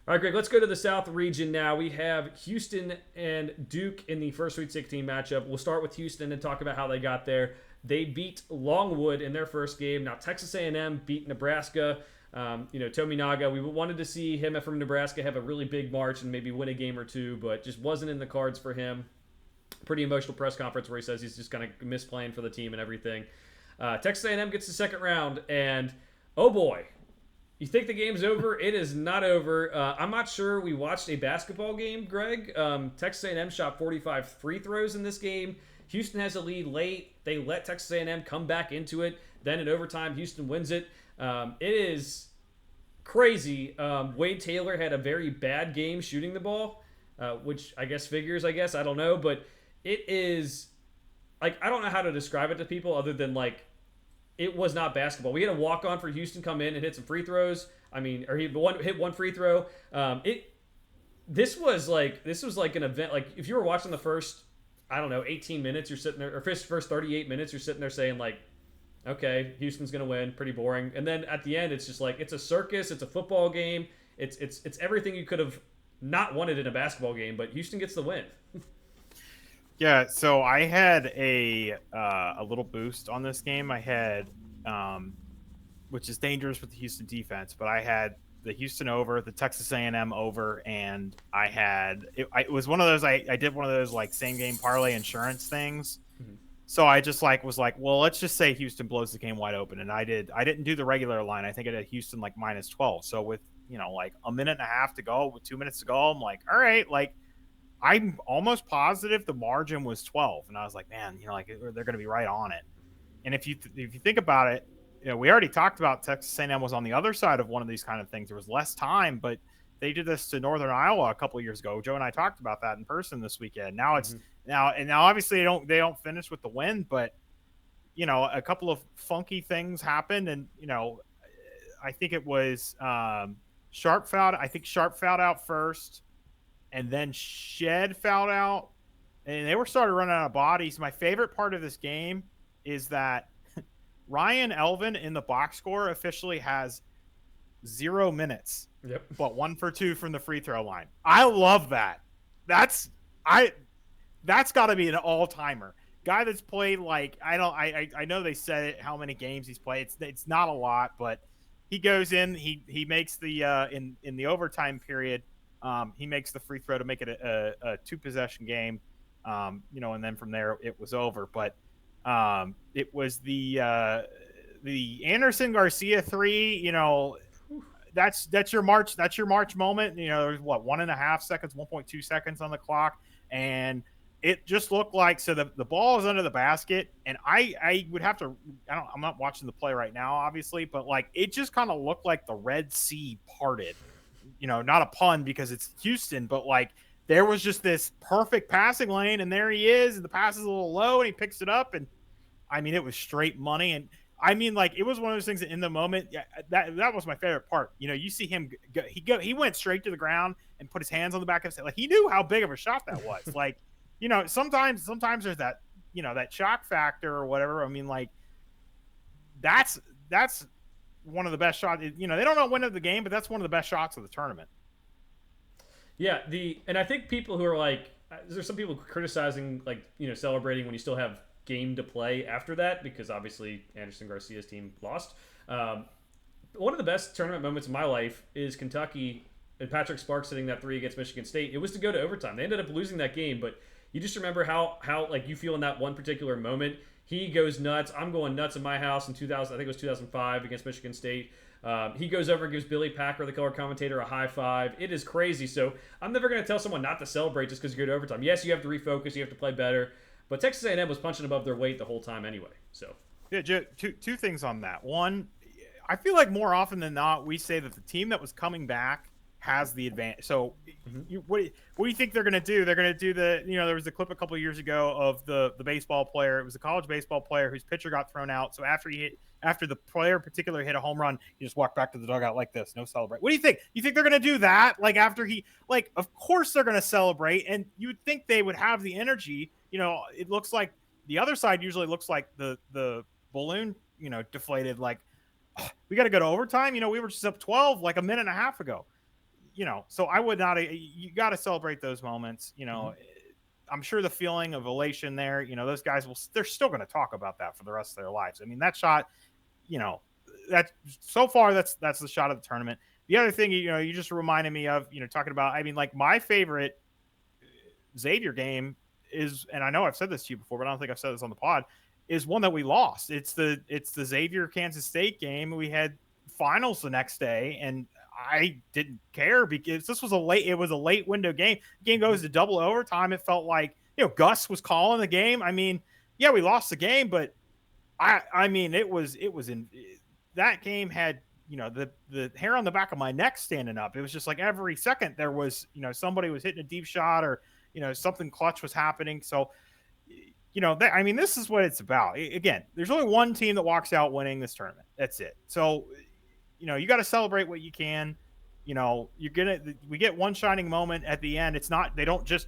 All right, Greg. Let's go to the South region now. We have Houston and Duke in the first Sweet 16 matchup. We'll start with Houston and talk about how they got there. They beat Longwood in their first game. Now Texas A&M beat Nebraska. Tominaga, we wanted to see him from Nebraska have a really big March and maybe win a game or two, but just wasn't in the cards for him. Pretty emotional press conference where he says he's just kind of misplaying for the team and everything. Texas A&M gets the second round, and oh boy, you think the game's over? It is not over. I'm not sure we watched a basketball game, Greg. Texas A&M shot 45 free throws in this game. Houston has a lead late. They let Texas A&M come back into it. Then in overtime, Houston wins it. It is crazy. Wade Taylor had a very bad game shooting the ball, which I guess figures, I don't know. But it is, like, I don't know how to describe it to people other than, like, it was not basketball. We had a walk-on for Houston come in and hit some free throws. He hit one free throw. This was like an event. Like, if you were watching the first, 18 minutes, you're sitting there, or first 38 minutes, you're sitting there saying, like, okay, Houston's going to win. Pretty boring. And then at the end, it's just like, it's a circus. It's a football game. It's everything you could have not wanted in a basketball game, but Houston gets the win. Yeah, so I had a little boost on this game. I had which is dangerous with the Houston defense, but I had the Houston over, the Texas A&M over, and it was one of those I did one of those like same game parlay insurance things. Mhm. So I just was like, well, let's just say Houston blows the game wide open, and I didn't do the regular line. I think I did Houston like -12. So with like a minute and a half to go, with 2 minutes to go, I'm like, all right, like I'm almost positive the margin was 12, and I was like, man, like they're going to be right on it. And if you think about it, we already talked about Texas A&M was on the other side of one of these kind of things. There was less time, but they did this to Northern Iowa a couple of years ago. Joe and I talked about that in person this weekend. Now it's now obviously they don't finish with the win, but a couple of funky things happened, and I think it was Sharp fouled. I think Sharp fouled out first, and then Shed fouled out, and they were started running out of bodies. My favorite part of this game is that Ryan Elvin in the box score officially has 0 minutes, but 1 for 2 from the free throw line. I love that. That's got to be an all timer. Guy that's played like I know they said it, how many games he's played. It's not a lot, but he goes in. He makes the in the overtime period. He makes the free throw to make it a 2-possession game. And then from there it was over. But it was the Anderson Garcia 3. That's your March moment. There's 1.5 seconds, 1.2 seconds on the clock, and it just looked like the ball is under the basket, and I would have to. I'm not watching the play right now, obviously, but like it just kind of looked like the Red Sea parted. Not a pun because it's Houston, but like there was just this perfect passing lane, and there he is, and the pass is a little low, and he picks it up, and I mean, it was straight money. And I mean, like, it was one of those things that in the moment, that was my favorite part. You see him he went straight to the ground and put his hands on the back of his head. Like, he knew how big of a shot that was. Like, sometimes there's that, that shock factor or whatever. I mean, like, that's one of the best shots. They don't know win of the game, but that's one of the best shots of the tournament. Yeah, and I think people who are like, there's some people criticizing like celebrating when you still have game to play after that, because obviously Anderson Garcia's team lost. One of the best tournament moments of my life is Kentucky and Patrick Sparks hitting that 3 against Michigan State. It was to go to overtime. They ended up losing that game, but you just remember how like you feel in that one particular moment. He goes nuts. I'm going nuts in my house in 2000. I think it was 2005 against Michigan State. He goes over and gives Billy Packer, the color commentator, a high five. It is crazy. So I'm never going to tell someone not to celebrate just because you go to overtime. Yes, you have to refocus. You have to play better. But Texas A&M was punching above their weight the whole time anyway. So yeah, two things on that. One, I feel like more often than not, we say that the team that was coming back has the advantage. So what do you think they're going to do? They're going to do there was a clip a couple of years ago of the baseball player. It was a college baseball player whose pitcher got thrown out. So after the player in particular hit a home run, he just walked back to the dugout like this, no celebrate. What do you think? You think they're going to do that? Like after of course they're going to celebrate, and you would think they would have the energy. It looks like the other side usually looks like the balloon, deflated. Like, oh, we got to go to overtime. We were just up 12 like a minute and a half ago. So I would not. You got to celebrate those moments. I'm sure the feeling of elation there. Those guys they're still going to talk about that for the rest of their lives. I mean, that shot. That so far that's the shot of the tournament. The other thing, you just reminded me of, talking about. I mean, like my favorite Xavier game is, and I know I've said this to you before, but I don't think I've said this on the pod, is one that we lost. It's the Xavier Kansas State game. We had finals the next day, and I didn't care because this was a late window game. Game goes to double overtime. It felt like, Gus was calling the game. I mean, yeah, we lost the game, but I mean, it was in that game had, the hair on the back of my neck standing up. It was just like every second there was, somebody was hitting a deep shot or, something clutch was happening. So, I mean, this is what it's about. Again, there's only one team that walks out winning this tournament. That's it. So, you got to celebrate what you can. We get one shining moment at the end. It's not, they don't just,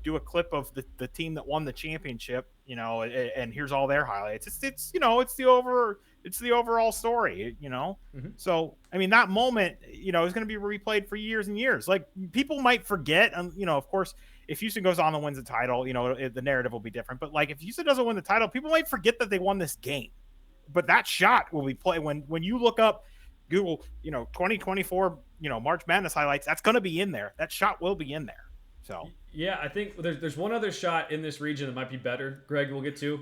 do a clip of the team that won the championship, and here's all their highlights. It's the It's the overall story, Mm-hmm. So, I mean, that moment, is going to be replayed for years and years. Like, people might forget, of course, if Houston goes on and wins the title, the narrative will be different. But, like, if Houston doesn't win the title, people might forget that they won this game. But that shot will be played when you look up Google, 2024, March Madness highlights, that's going to be in there. That shot will be in there. So, Yeah, I think there's one other shot in this region that might be better. Greg, we'll get to.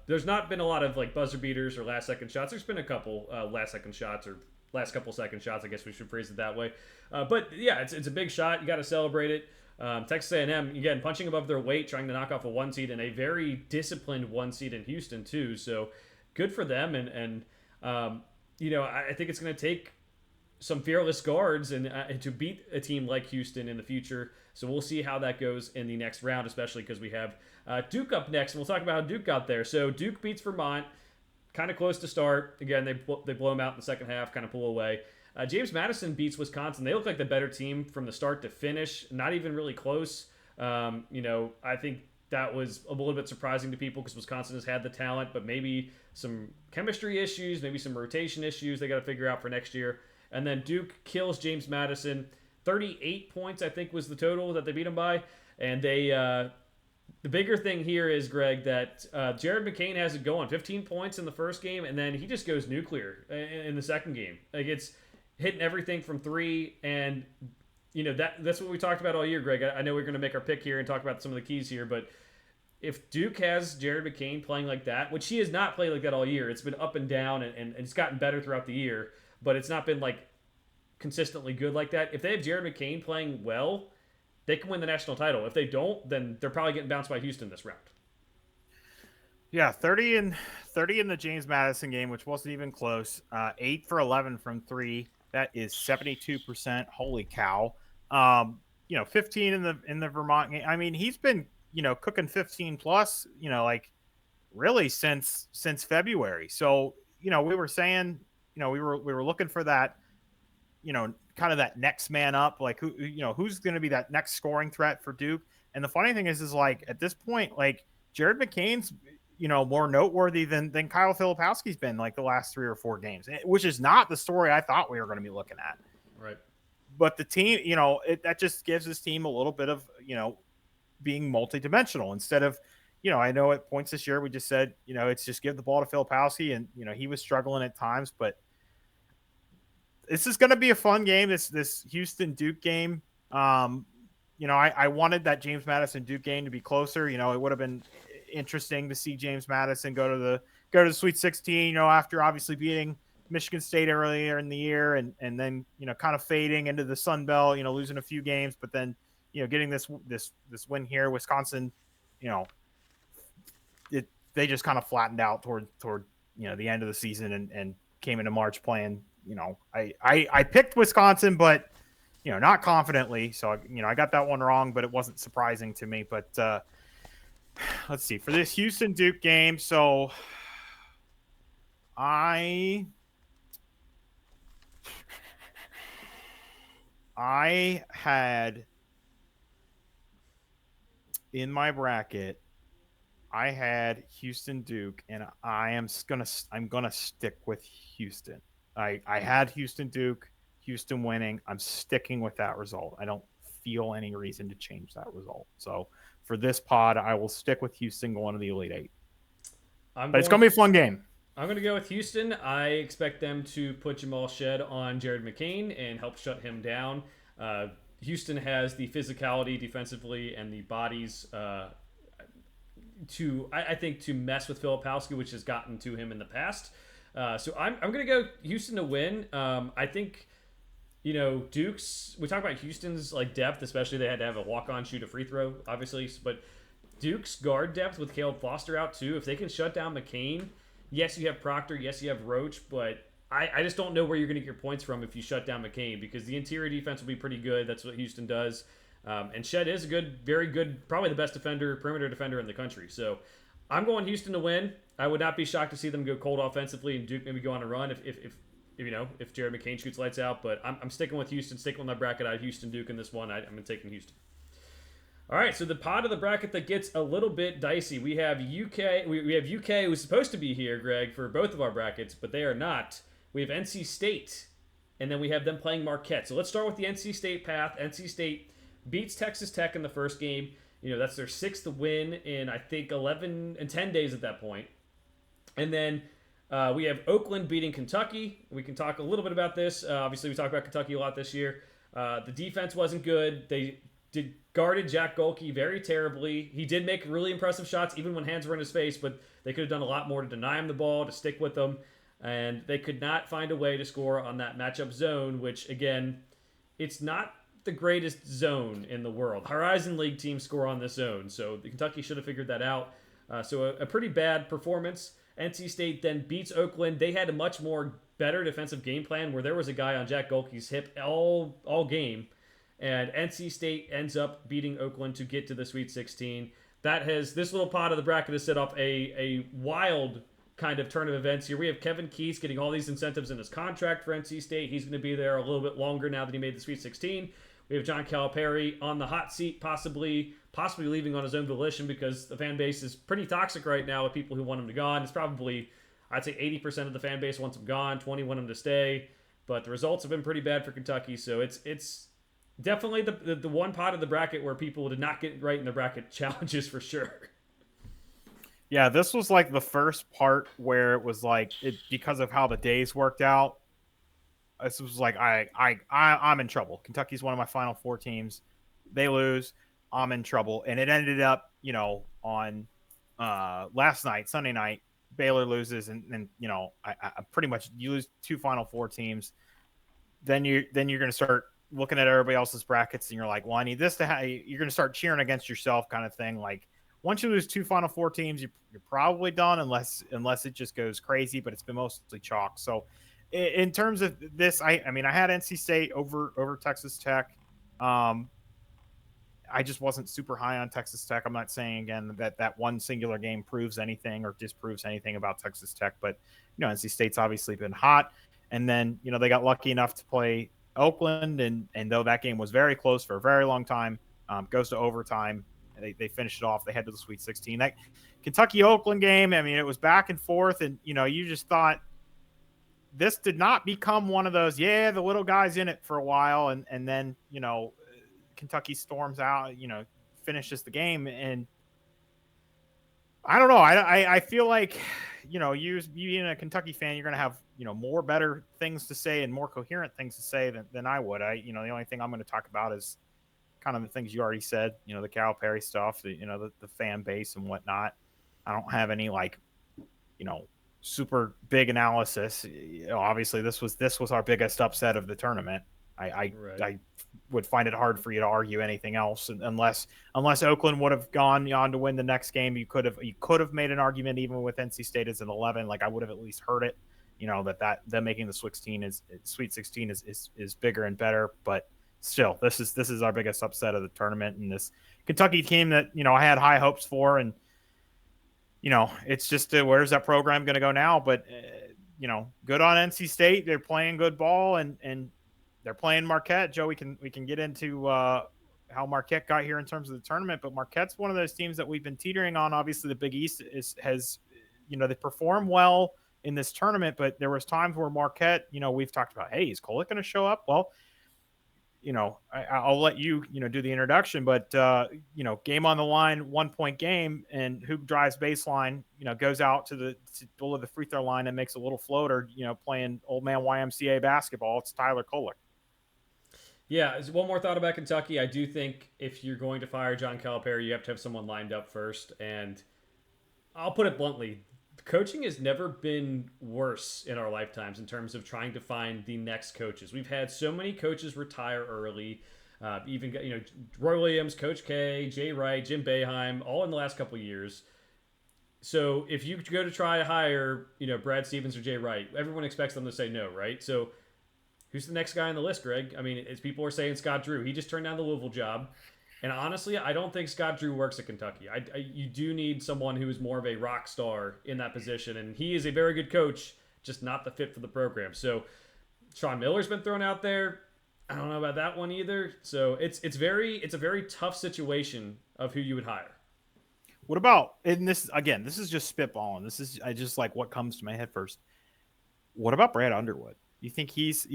There's not been a lot of like buzzer beaters or last second shots. There's been a couple last second shots or last couple second shots. I guess we should phrase it that way. But yeah, it's a big shot. You got to celebrate it. Texas A&M again punching above their weight, trying to knock off a one seed and a very disciplined one seed in Houston too. So good for them. And I think it's going to take some fearless guards and to beat a team like Houston in the future. So we'll see how that goes in the next round, especially because we have Duke up next. And we'll talk about how Duke got there. So Duke beats Vermont, kind of close to start. Again, they blow them out in the second half, kind of pull away. James Madison beats Wisconsin. They look like the better team from the start to finish. Not even really close. I think that was a little bit surprising to people because Wisconsin has had the talent, but maybe some chemistry issues, maybe some rotation issues they got to figure out for next year. And then Duke kills James Madison. 38 points, I think, was the total that they beat him by. And they, the bigger thing here is, Greg, that Jared McCain has it going. 15 points in the first game, and then he just goes nuclear in the second game. Like, it's hitting everything from three, and that's what we talked about all year, Greg. I know we're going to make our pick here and talk about some of the keys here, but if Duke has Jared McCain playing like that, which he has not played like that all year, it's been up and down, and it's gotten better throughout the year, but it's not been like consistently good like that. If they have Jared McCain playing well, they can win the national title. If they don't, then they're probably getting bounced by Houston this round. Yeah, 30 in the James Madison game, which wasn't even close. 8 for 11 from three. That is 72%. Holy cow. 15 in the Vermont game. I mean, he's been cooking 15 plus. Like really since February. So we were saying we were looking for that. Kind of that next man up, like who's going to be that next scoring threat for Duke. And the funny thing is like at this point, like Jared McCain's, more noteworthy than Kyle Filipowski's been like the last 3 or 4 games, which is not the story I thought we were going to be looking at. Right. But the team, that just gives this team a little bit of, being multidimensional instead of, I know at points this year we just said, it's just give the ball to Filipowski, and he was struggling at times, but this is going to be a fun game. This Houston Duke game. I wanted that James Madison Duke game to be closer. It would have been interesting to see James Madison go to the Sweet 16. After obviously beating Michigan State earlier in the year, and then kind of fading into the Sun Belt. Losing a few games, but then getting this win here. Wisconsin, they just kind of flattened out toward the end of the season and came into March playing. I picked Wisconsin, but not confidently. So I got that one wrong, but it wasn't surprising to me. But let's see for this Houston Duke game. So I had in my bracket, I had Houston Duke, and I'm gonna stick with Houston. I had Houston Duke, Houston winning. I'm sticking with that result. I don't feel any reason to change that result. So for this pod, I will stick with Houston going to the Elite Eight. But it's gonna be a fun game. I'm going to go with Houston. I expect them to put Jamal Shed on Jared McCain and help shut him down. Houston has the physicality defensively and the bodies I think to mess with Filipowski, which has gotten to him in the past. So I'm going to go Houston to win. I think, Duke's, we talk about Houston's like depth, especially they had to have a walk-on, shoot a free throw, obviously. But Duke's guard depth with Caleb Foster out too, if they can shut down McCain, yes, you have Proctor, yes, you have Roach, but I just don't know where you're going to get your points from if you shut down McCain, because the interior defense will be pretty good. That's what Houston does. And Shed is a good, very good, probably the best perimeter defender in the country. So I'm going Houston to win. I would not be shocked to see them go cold offensively and Duke maybe go on a run if Jared McCain shoots lights out. But I'm sticking with Houston, sticking with my bracket. I had Houston Duke in this one. I'm taking Houston. All right, so the pot of the bracket that gets a little bit dicey. We have UK. We have UK who's supposed to be here, Greg, for both of our brackets, but they are not. We have NC State, and then we have them playing Marquette. So let's start with the NC State path. NC State beats Texas Tech in the first game. That's their sixth win in I think 11 and 10 days at that point. And then we have Oakland beating Kentucky. We can talk a little bit about this. Obviously, we talked about Kentucky a lot this year. The defense wasn't good. They did guarded Jack Golke very terribly. He did make really impressive shots, even when hands were in his face, but they could have done a lot more to deny him the ball, to stick with him. And they could not find a way to score on that matchup zone, which, again, it's not the greatest zone in the world. Horizon League teams score on this zone, so the Kentucky should have figured that out. So a pretty bad performance. NC State then beats Oakland. They had a much more better defensive game plan where there was a guy on Jack Golke's hip all game, and NC State ends up beating Oakland to get to the Sweet 16. This little pot of the bracket has set off a wild kind of turn of events here. We have Kevin Keys getting all these incentives in his contract for NC State. He's going to be there a little bit longer now that he made the Sweet 16. We have John Calipari on the hot seat, possibly leaving on his own volition because the fan base is pretty toxic right now with people who want him to gone. It's probably, I'd say 80% of the fan base wants him gone, 20 want him to stay. But the results have been pretty bad for Kentucky, so it's definitely the one pot of the bracket where people did not get right in the bracket challenges for sure. Yeah, this was like the first part where it was like because of how the days worked out. This was like I'm in trouble. Kentucky's one of my Final Four teams. They lose, I'm in trouble, and it ended up on last night, Sunday night, Baylor loses, and I pretty much you lose two Final Four teams. Then you're going to start looking at everybody else's brackets, and you're like, well, I need this to have. You're going to start cheering against yourself, kind of thing. Like once you lose two Final Four teams, you're probably done, unless it just goes crazy. But it's been mostly chalk. So in terms of this, I mean, I had NC State over Texas Tech. I just wasn't super high on Texas Tech. I'm not saying again that one singular game proves anything or disproves anything about Texas Tech, but NC State's obviously been hot, and then they got lucky enough to play Oakland, and though that game was very close for a very long time, goes to overtime. They finished it off. They head to the Sweet 16. That Kentucky Oakland game, I mean, it was back and forth, and you just thought this did not become one of those, the little guy's in it for a while, and then Kentucky storms out, finishes the game, and I don't know. I feel like you being a Kentucky fan, you're going to have more better things to say and more coherent things to say than I would. The only thing I'm going to talk about is kind of the things you already said. The Calipari stuff, the fan base and whatnot. I don't have any super big analysis. Obviously, this was our biggest upset of the tournament. I would find it hard for you to argue anything else unless Oakland would have gone on to win the next game. You could have made an argument even with NC State as an 11. Like I would have at least heard it. That them making the Sweet 16 is bigger and better. But still, this is our biggest upset of the tournament, and this Kentucky team that I had high hopes for, and it's just where's that program going to go now? But good on NC State. They're playing good ball, and they're playing Marquette. Joe, we can get into how Marquette got here in terms of the tournament, but Marquette's one of those teams that we've been teetering on. Obviously, the Big East has they perform well in this tournament, but there was times where Marquette, we've talked about, hey, is Kolek going to show up? Well, I'll let you do the introduction, but game on the line, 1 point game, and who drives baseline, goes out to below the free throw line and makes a little floater, playing old man YMCA basketball. It's Tyler Kolek. Yeah, one more thought about Kentucky. I do think if you're going to fire John Calipari, you have to have someone lined up first. And I'll put it bluntly, coaching has never been worse in our lifetimes in terms of trying to find the next coaches. We've had so many coaches retire early. Even Roy Williams, Coach K, Jay Wright, Jim Boeheim, all in the last couple of years. So if you go to try to hire, Brad Stevens or Jay Wright, everyone expects them to say no, right? So who's the next guy on the list, Greg? I mean, as people are saying, Scott Drew. He just turned down the Louisville job. And honestly, I don't think Scott Drew works at Kentucky. You do need someone who is more of a rock star in that position. And he is a very good coach, just not the fit for the program. So Sean Miller's been thrown out there. I don't know about that one either. So it's a very tough situation of who you would hire. What about, and this again, this is just spitballing. This is I just like what comes to my head first. What about Brad Underwood? You think he's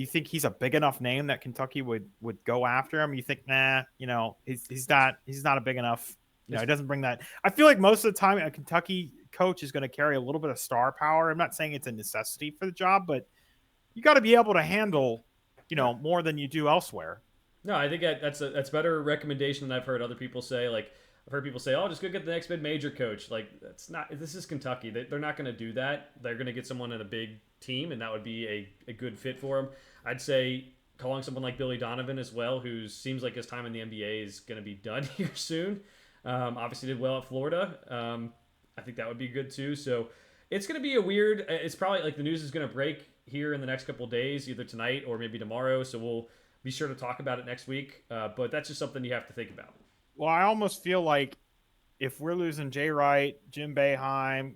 a big enough name that Kentucky would go after him? You think, nah, he's not a big enough. It's, He doesn't bring that. I feel like most of the time a Kentucky coach is going to carry a little bit of star power. I'm not saying it's a necessity for the job, but you got to be able to handle, no, more than you do elsewhere. no, I think that's better recommendation than I've heard other people say. Like I've heard people say, "Oh, just go get the next mid-major coach." Like that's not. This is Kentucky. They're not going to do that. They're going to get someone in a big team, and that would be a good fit for them. I'd say calling someone like Billy Donovan as well, who seems like his time in the NBA is going to be done here soon. Obviously did well at Florida. I think that would be good too. So it's going to be a weird. It's probably like the news is going to break here in the next couple of days, either tonight or maybe tomorrow. So we'll be sure to talk about it next week. But that's just something you have to think about. Well, I almost feel like if we're losing Jay Wright, Jim Boeheim,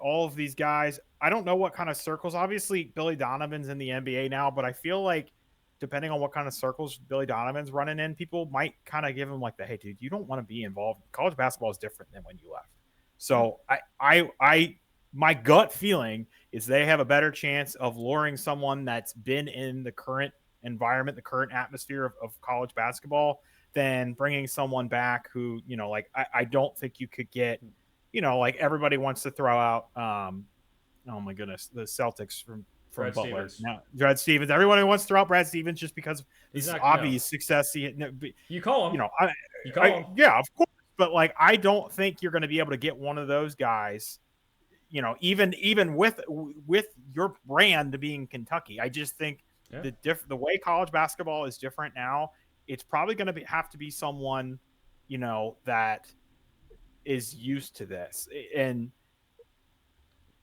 all of these guys, I don't know what kind of circles. Obviously, Billy Donovan's in the NBA now, but I feel like depending on what kind of circles Billy Donovan's running in, people might kind of give him like the, hey, dude, you don't want to be involved. College basketball is different than when you left. So my gut feeling is they have a better chance of luring someone that's been in the current environment, the current atmosphere of college basketball, than bringing someone back who, I don't think you could get, like everybody wants to throw out, oh my goodness, the Celtics from Brad Butler. Stevens. Now, Brad Stevens. Everyone wants to throw out Brad Stevens just because of He's this not. No. obvious success. You call him. You know, You call him. yeah, of course. But like, I don't think you're going to be able to get one of those guys. Even with your brand being Kentucky, I just think Yeah. the way college basketball is different now. It's probably going to have to be someone, that is used to this. And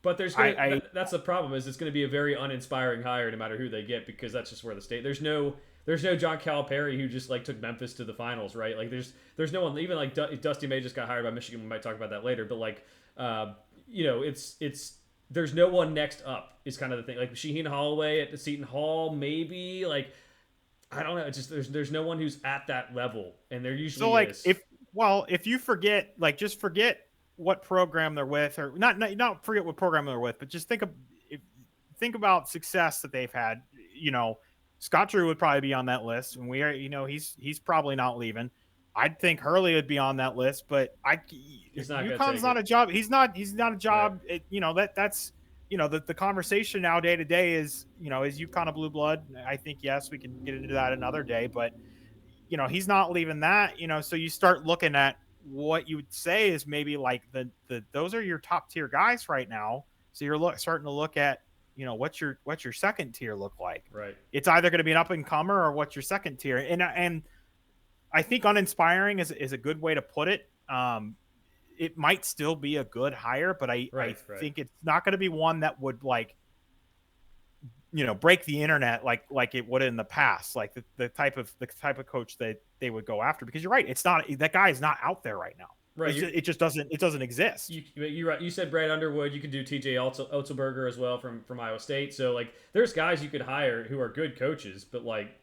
But that's the problem is it's going to be a very uninspiring hire no matter who they get because that's just where the state. There's no John Calipari who just like took Memphis to the finals, right? Like there's no one even like Dusty May just got hired by Michigan. We might talk about that later, but like it's there's no one next up is kind of the thing. Like Shaheen Holloway at the Seton Hall, maybe like I don't know. It's just there's no one who's at that level, and there usually so like is. if you forget, like, just forget what program they're with, or not forget what program they're with, but just think about success that they've had. Scott Drew would probably be on that list, and we are, he's probably not leaving. I'd think Hurley would be on that list, but UConn's not a job. He's not a job. Right. That's the conversation now day to day is is UConn a blue blood? I think yes. We can get into that another day, but he's not leaving that. So you start looking at what you would say is maybe like the those are your top tier guys right now. So you're starting to look at what's your second tier look like. Right. It's either going to be an up and comer or what's your second tier. And I think uninspiring is a good way to put it. It might still be a good hire, but I think it's not going to be one that would like break the internet like it would in the past, like the type of coach that they would go after, because you're right, it's not, that guy is not out there right now. Right. It just doesn't exist. You're right. You said Brad Underwood. You could do TJ Otzelberger as well from Iowa State. So like, there's guys you could hire who are good coaches, but like,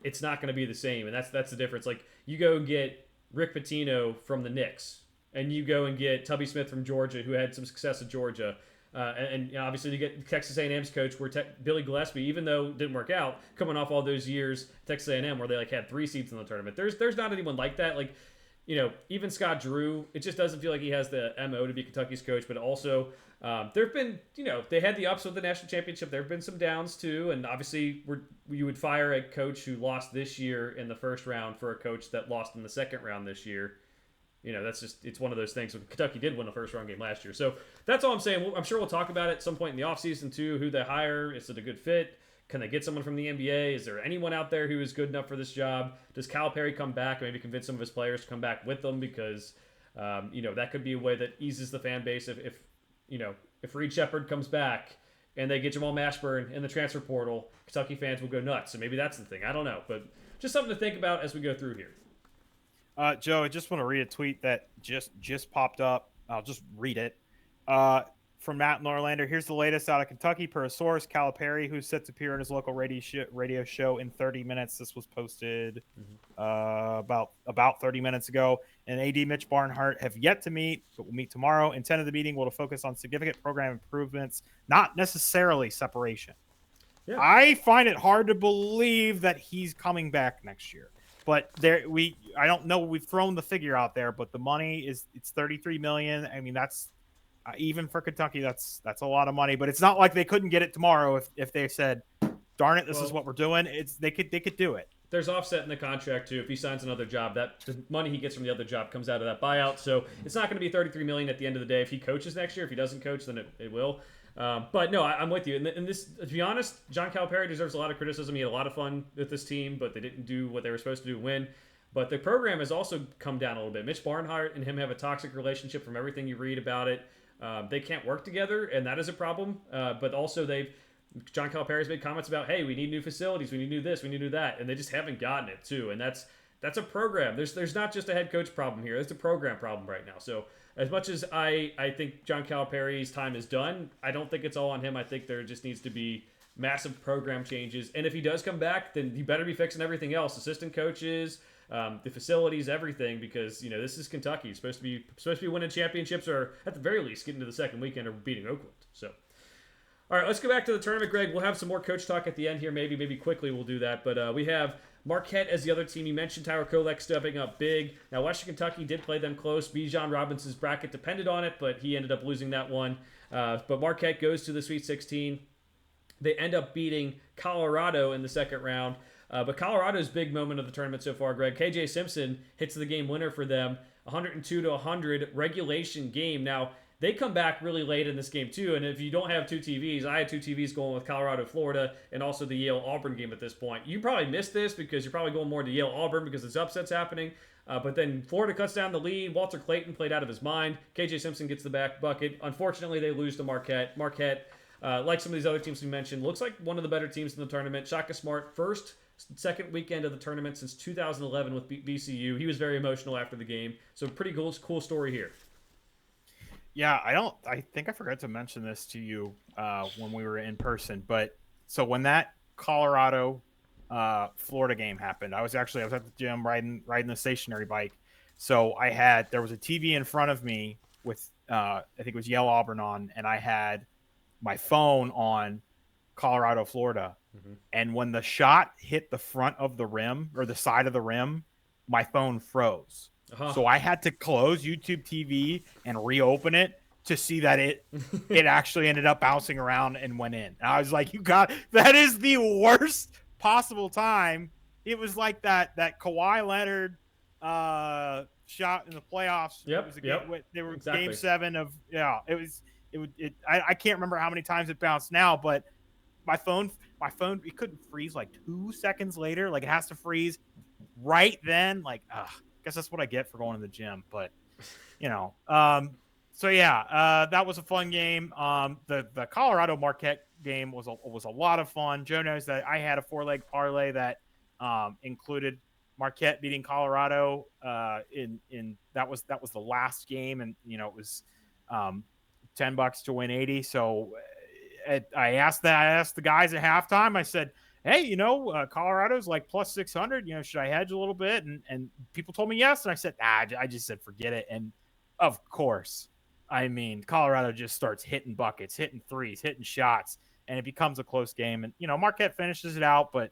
it's not going to be the same, and that's the difference. Like, you go and get Rick Pitino from the Knicks, and you go and get Tubby Smith from Georgia, who had some success at Georgia, and obviously you get Texas A&M's coach, where Billy Gillespie, even though it didn't work out, coming off all those years Texas A&M where they like had 3 seeds in the tournament. There's not anyone like that. Like, even Scott Drew, it just doesn't feel like he has the MO to be Kentucky's coach. But also, there have been, they had the ups with the national championship. There have been some downs too. And obviously, you would fire a coach who lost this year in the first round for a coach that lost in the second round this year. That's just, it's one of those things. Kentucky did win the first round game last year. So that's all I'm saying. I'm sure we'll talk about it at some point in the offseason too, who they hire. Is it a good fit? Can they get someone from the NBA? Is there anyone out there who is good enough for this job? Does Calipari come back and maybe convince some of his players to come back with them? Because, that could be a way that eases the fan base. If Reed Shepherd comes back and they get Jamal Mashburn in the transfer portal, Kentucky fans will go nuts. So maybe that's the thing. I don't know. But just something to think about as we go through here. Joe, I just want to read a tweet that just popped up. I'll just read it. from Matt Norlander. Here's the latest out of Kentucky per a source. Calipari, who's set to appear in his local radio show in 30 minutes. This was posted about 30 minutes ago. And AD Mitch Barnhart have yet to meet, but will meet tomorrow. Intent of the meeting will focus on significant program improvements, not necessarily separation. Yeah. I find it hard to believe that he's coming back next year. But I don't know. We've thrown the figure out there, but the money it's $33 million. I mean, that's even for Kentucky, that's a lot of money. But it's not like they couldn't get it tomorrow if they said, "Darn it, this is what we're doing." They could do it. There's offset in the contract too. If he signs another job, that the money he gets from the other job comes out of that buyout. So it's not going to be $33 million at the end of the day. If he coaches next year, if he doesn't coach, then it will. But no, I'm with you. And this, to be honest, John Calipari deserves a lot of criticism. He had a lot of fun with this team, but they didn't do what they were supposed to do, win. But the program has also come down a little bit. Mitch Barnhart and him have a toxic relationship from everything you read about it. They can't work together, and that is a problem. But also John Calipari's made comments about, hey, we need new facilities, we need new this, we need new that, and they just haven't gotten it too. And that's a program. There's not just a head coach problem here. There's a program problem right now. So as much as I think John Calipari's time is done, I don't think it's all on him. I think there just needs to be massive program changes. And if he does come back, then you better be fixing everything else: assistant coaches, the facilities, everything, because this is Kentucky. It's supposed to be winning championships, or at the very least getting to the second weekend or beating Oakland. So. All right, let's go back to the tournament, Greg. We'll have some more coach talk at the end here. Maybe quickly we'll do that. But we have Marquette as the other team. You mentioned Tyler Kolek stepping up big. Now, Western Kentucky did play them close. Bijan Robinson's bracket depended on it, but he ended up losing that one. But Marquette goes to the Sweet 16. They end up beating Colorado in the second round. But Colorado's big moment of the tournament so far, Greg, KJ Simpson hits the game winner for them, 102-100 regulation game. Now, they come back really late in this game, too. And if you don't have two TVs, I had two TVs going with Colorado, Florida, and also the Yale-Auburn game at this point. You probably missed this because you're probably going more to Yale-Auburn because there's upsets happening. But then Florida cuts down the lead. Walter Clayton played out of his mind. KJ Simpson gets the back bucket. Unfortunately, they lose to Marquette. Marquette, like some of these other teams we mentioned, looks like one of the better teams in the tournament. Shaka Smart, second weekend of the tournament since 2011 with VCU. He was very emotional after the game. So pretty cool story here. Yeah, I think I forgot to mention this to you when we were in person. But so when that Colorado Florida game happened, I was at the gym riding the stationary bike. So there was a TV in front of me with I think it was Yale Auburn on, and I had my phone on Colorado Florida. Mm-hmm. And when the shot hit the front of the rim or the side of the rim, my phone froze. Uh-huh. So I had to close YouTube TV and reopen it to see that it actually ended up bouncing around and went in. And I was like, that is the worst possible time. It was like that Kawhi Leonard shot in the playoffs. Yep. It was a game, they were exactly. Game 7 of I can't remember how many times it bounced now, but my phone it couldn't freeze like 2 seconds later. Like it has to freeze right then. Like guess that's what I get for going to the gym, but so yeah, that was a fun game. The Colorado Marquette game was a lot of fun. Joe knows that I had a 4-leg parlay that included Marquette beating Colorado in that was the last game, and it was $10 to win 80. So I asked the guys at halftime. I said, hey, Colorado's like plus 600, should I hedge a little bit? And people told me yes. And I said, I just said, forget it. And of course, I mean, Colorado just starts hitting buckets, hitting threes, hitting shots, and it becomes a close game. And, Marquette finishes it out, but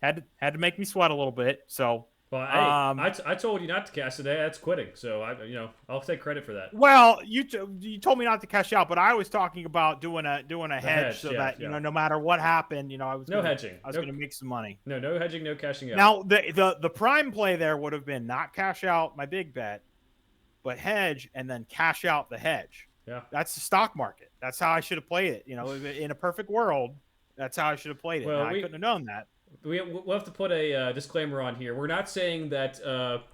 had to make me sweat a little bit. So, well, I told you not to cash today. That's quitting. So I'll take credit for that. Well, you told me not to cash out, but I was talking about doing a hedge so that no matter what happened, I was hedging. I was going to make some money. No hedging, no cashing out. Now the prime play there would have been not cash out my big bet, but hedge and then cash out the hedge. Yeah, that's the stock market. That's how I should have played it. In a perfect world, that's how I should have played it. Well, I couldn't have known that. We'll have to put a disclaimer on here. We're not saying that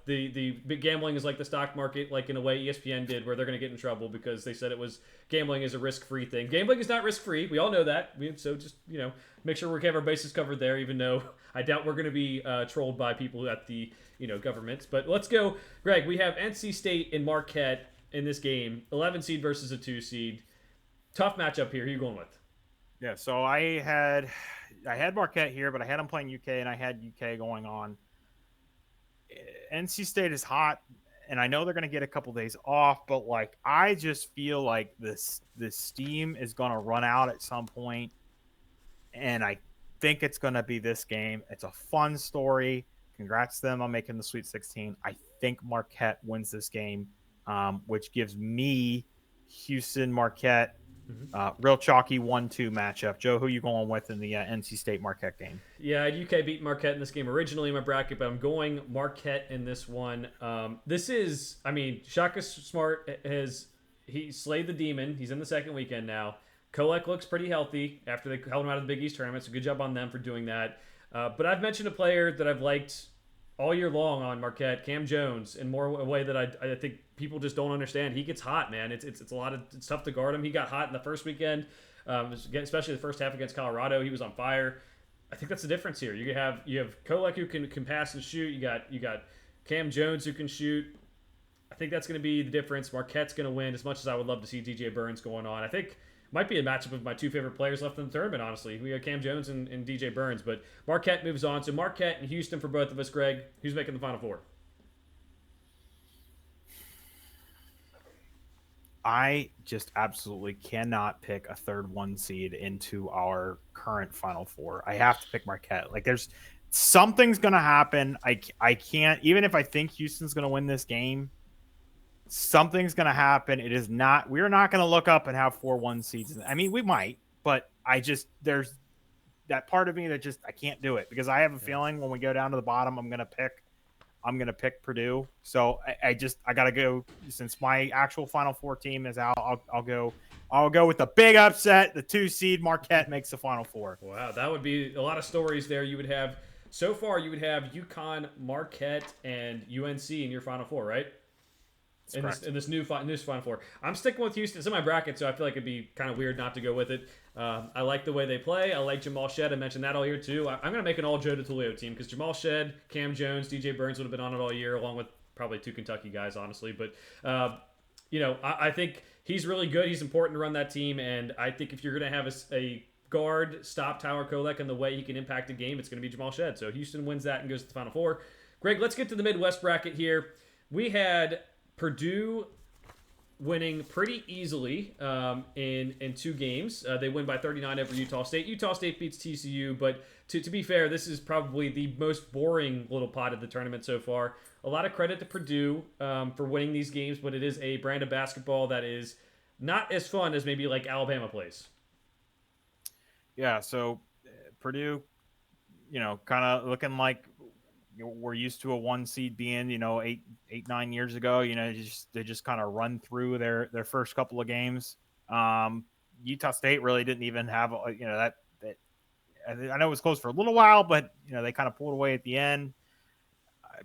the big gambling is like the stock market, like in a way ESPN did, where they're going to get in trouble because they said gambling is a risk-free thing. Gambling is not risk-free. We all know that. So just make sure we have our bases covered there. Even though I doubt we're going to be trolled by people at the governments. But let's go, Greg. We have NC State and Marquette. in this game. 11 seed versus a 2 seed. Tough matchup here. Who are you going with? Yeah, so I had Marquette here, but I had them playing UK, and I had UK going on. NC State is hot, and I know they're going to get a couple days off, but like I just feel like this steam is going to run out at some point, and I think it's going to be this game. It's a fun story. Congrats to them on making the Sweet 16. I think Marquette wins this game, which gives me Houston Marquette. Real chalky 1-2 matchup. Joe, who you going with in the NC State Marquette game? Yeah, UK beat Marquette in this game originally in my bracket, but I'm going Marquette in this one. This is, I mean, Shaka Smart he slayed the demon. He's in the second weekend now. Kolek looks pretty healthy after they held him out of the Big East tournament, so good job on them for doing that. But I've mentioned a player that I've liked all year long on Marquette, Cam Jones, in more a way that I think people just don't understand. He gets hot, man. It's tough to guard him. He got hot in the first weekend, especially the first half against Colorado. He was on fire. I think that's the difference here. You have Kolek who can pass and shoot. You got Cam Jones who can shoot. I think that's going to be the difference. Marquette's going to win. As much as I would love to see DJ Burns going on, I think might be a matchup of my two favorite players left in the tournament, honestly. We have Cam Jones and DJ Burns, but Marquette moves on. So Marquette and Houston for both of us. Greg, who's making the Final Four? I just absolutely cannot pick a third 1 seed into our current Final Four. I have to pick Marquette. Like, there's something's going to happen. I can't, even if I think Houston's going to win this game, something's going to happen. It is not, we're not going to look up and have 4 1 seeds. I mean, we might, but there's that part of me that just, I can't do it because I have a feeling when we go down to the bottom, I'm going to pick Purdue. So I got to go, since my actual Final Four team is out. I'll go with the big upset. The 2 seed Marquette makes the Final Four. Wow, that would be a lot of stories there. You would have UConn, Marquette, and UNC in your Final Four, right? In this new Final Four. I'm sticking with Houston. It's in my bracket, so I feel like it'd be kind of weird not to go with it. I like the way they play. I like Jamal Shed. I mentioned that all year, too. I'm going to make an all Joe DeTulio team because Jamal Shed, Cam Jones, DJ Burns would have been on it all year, along with probably 2 Kentucky guys, honestly. But, I think he's really good. He's important to run that team, and I think if you're going to have a guard stop Tyler Kolek in the way he can impact a game, it's going to be Jamal Shed. So Houston wins that and goes to the Final Four. Greg, let's get to the Midwest bracket here. We had Purdue winning pretty easily in 2 games. They win by 39 over Utah State. Utah State beats TCU, but to be fair, this is probably the most boring little pot of the tournament so far. A lot of credit to Purdue for winning these games, but it is a brand of basketball that is not as fun as maybe like Alabama plays. Yeah, so Purdue, kind of looking like we're used to a 1 seed being, 8-9 years ago. They just kind of run through their first couple of games. Utah State really didn't even have, that I know it was close for a little while, but they kind of pulled away at the end.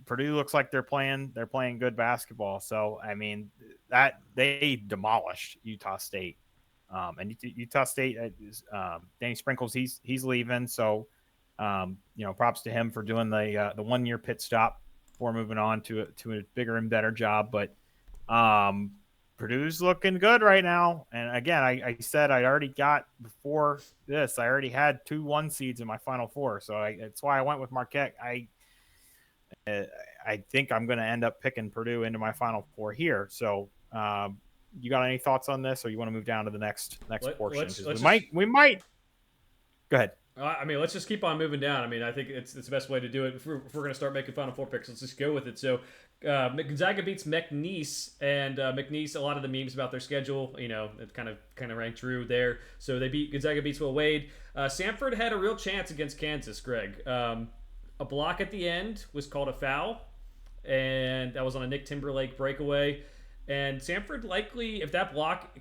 Purdue looks like they're playing good basketball. So I mean that they demolished Utah State, and Utah State, Danny Sprinkles, he's leaving. So props to him for doing the 1 year pit stop before moving on to a bigger and better job. But Purdue's looking good right now. And again, I said I already got before this. I already had 2 1 seeds in my Final Four, so that's why I went with Marquette. I think I'm going to end up picking Purdue into my Final Four here. So you got any thoughts on this, or you want to move down to the next portion? We might. Go ahead. I mean, let's just keep on moving down. I mean, I think it's the best way to do it. If we're going to start making Final Four picks, let's just go with it. So Gonzaga beats McNeese, and McNeese, a lot of the memes about their schedule, it kind of rang true there. So Gonzaga beats Will Wade. Samford had a real chance against Kansas, Greg. A block at the end was called a foul, and that was on a Nick Timberlake breakaway. And Samford likely, if that block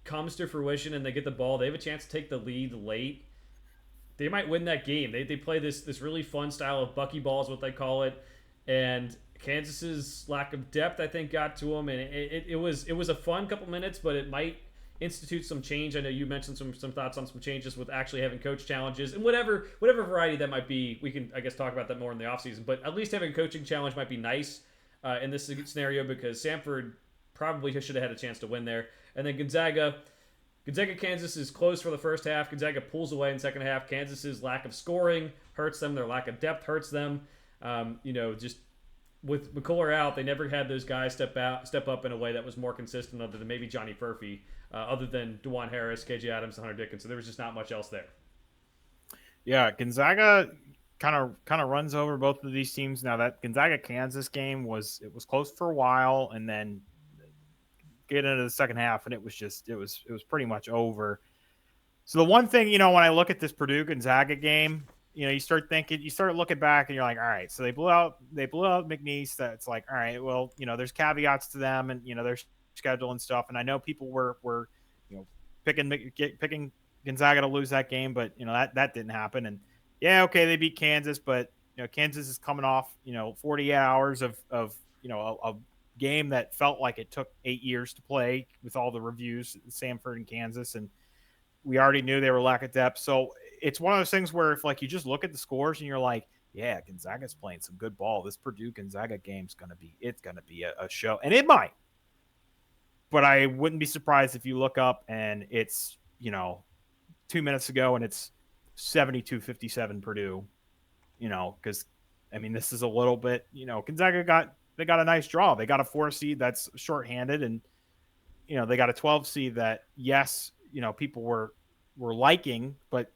comes to fruition and they get the ball, they have a chance to take the lead late. They might win that game. They play this really fun style of bucky ball is what they call it, and Kansas's lack of depth I think got to them, and it was a fun couple minutes, but it might institute some change. I know you mentioned some thoughts on some changes with actually having coach challenges and whatever variety that might be. We can I guess talk about that more in the offseason, but at least having a coaching challenge might be nice in this scenario because Samford probably should have had a chance to win there. And then Gonzaga, Kansas is close for the first half. Gonzaga pulls away in the second half. Kansas's lack of scoring hurts them. Their lack of depth hurts them. Just with McCullough out, they never had those guys step up in a way that was more consistent, other than maybe Johnny Furphy, other than DeJuan Harris, KJ Adams, and Hunter Dickinson. So there was just not much else there. Yeah, Gonzaga kind of runs over both of these teams. Now that Gonzaga Kansas game was close for a while, and then get into the second half, and it was pretty much over. So the one thing, when I look at this Purdue Gonzaga game, you start looking back, and you're like, all right, so they blew out McNeese. That's like, all right, well, there's caveats to them, and their schedule and stuff. And I know people were picking Gonzaga to lose that game, but that didn't happen. And yeah, okay, they beat Kansas, but Kansas is coming off 48 hours of a game that felt like it took 8 years to play with all the reviews, Samford and Kansas, and we already knew they were lack of depth. So it's one of those things where if you just look at the scores and you're like, yeah, Gonzaga's playing some good ball. This Purdue Gonzaga game's gonna be a show, and it might. But I wouldn't be surprised if you look up and it's 2 minutes ago and it's 72-57 Purdue. Because this is a little bit Gonzaga got a nice draw. They got a 4 seed that's shorthanded, and they got a 12 seed that people were liking, but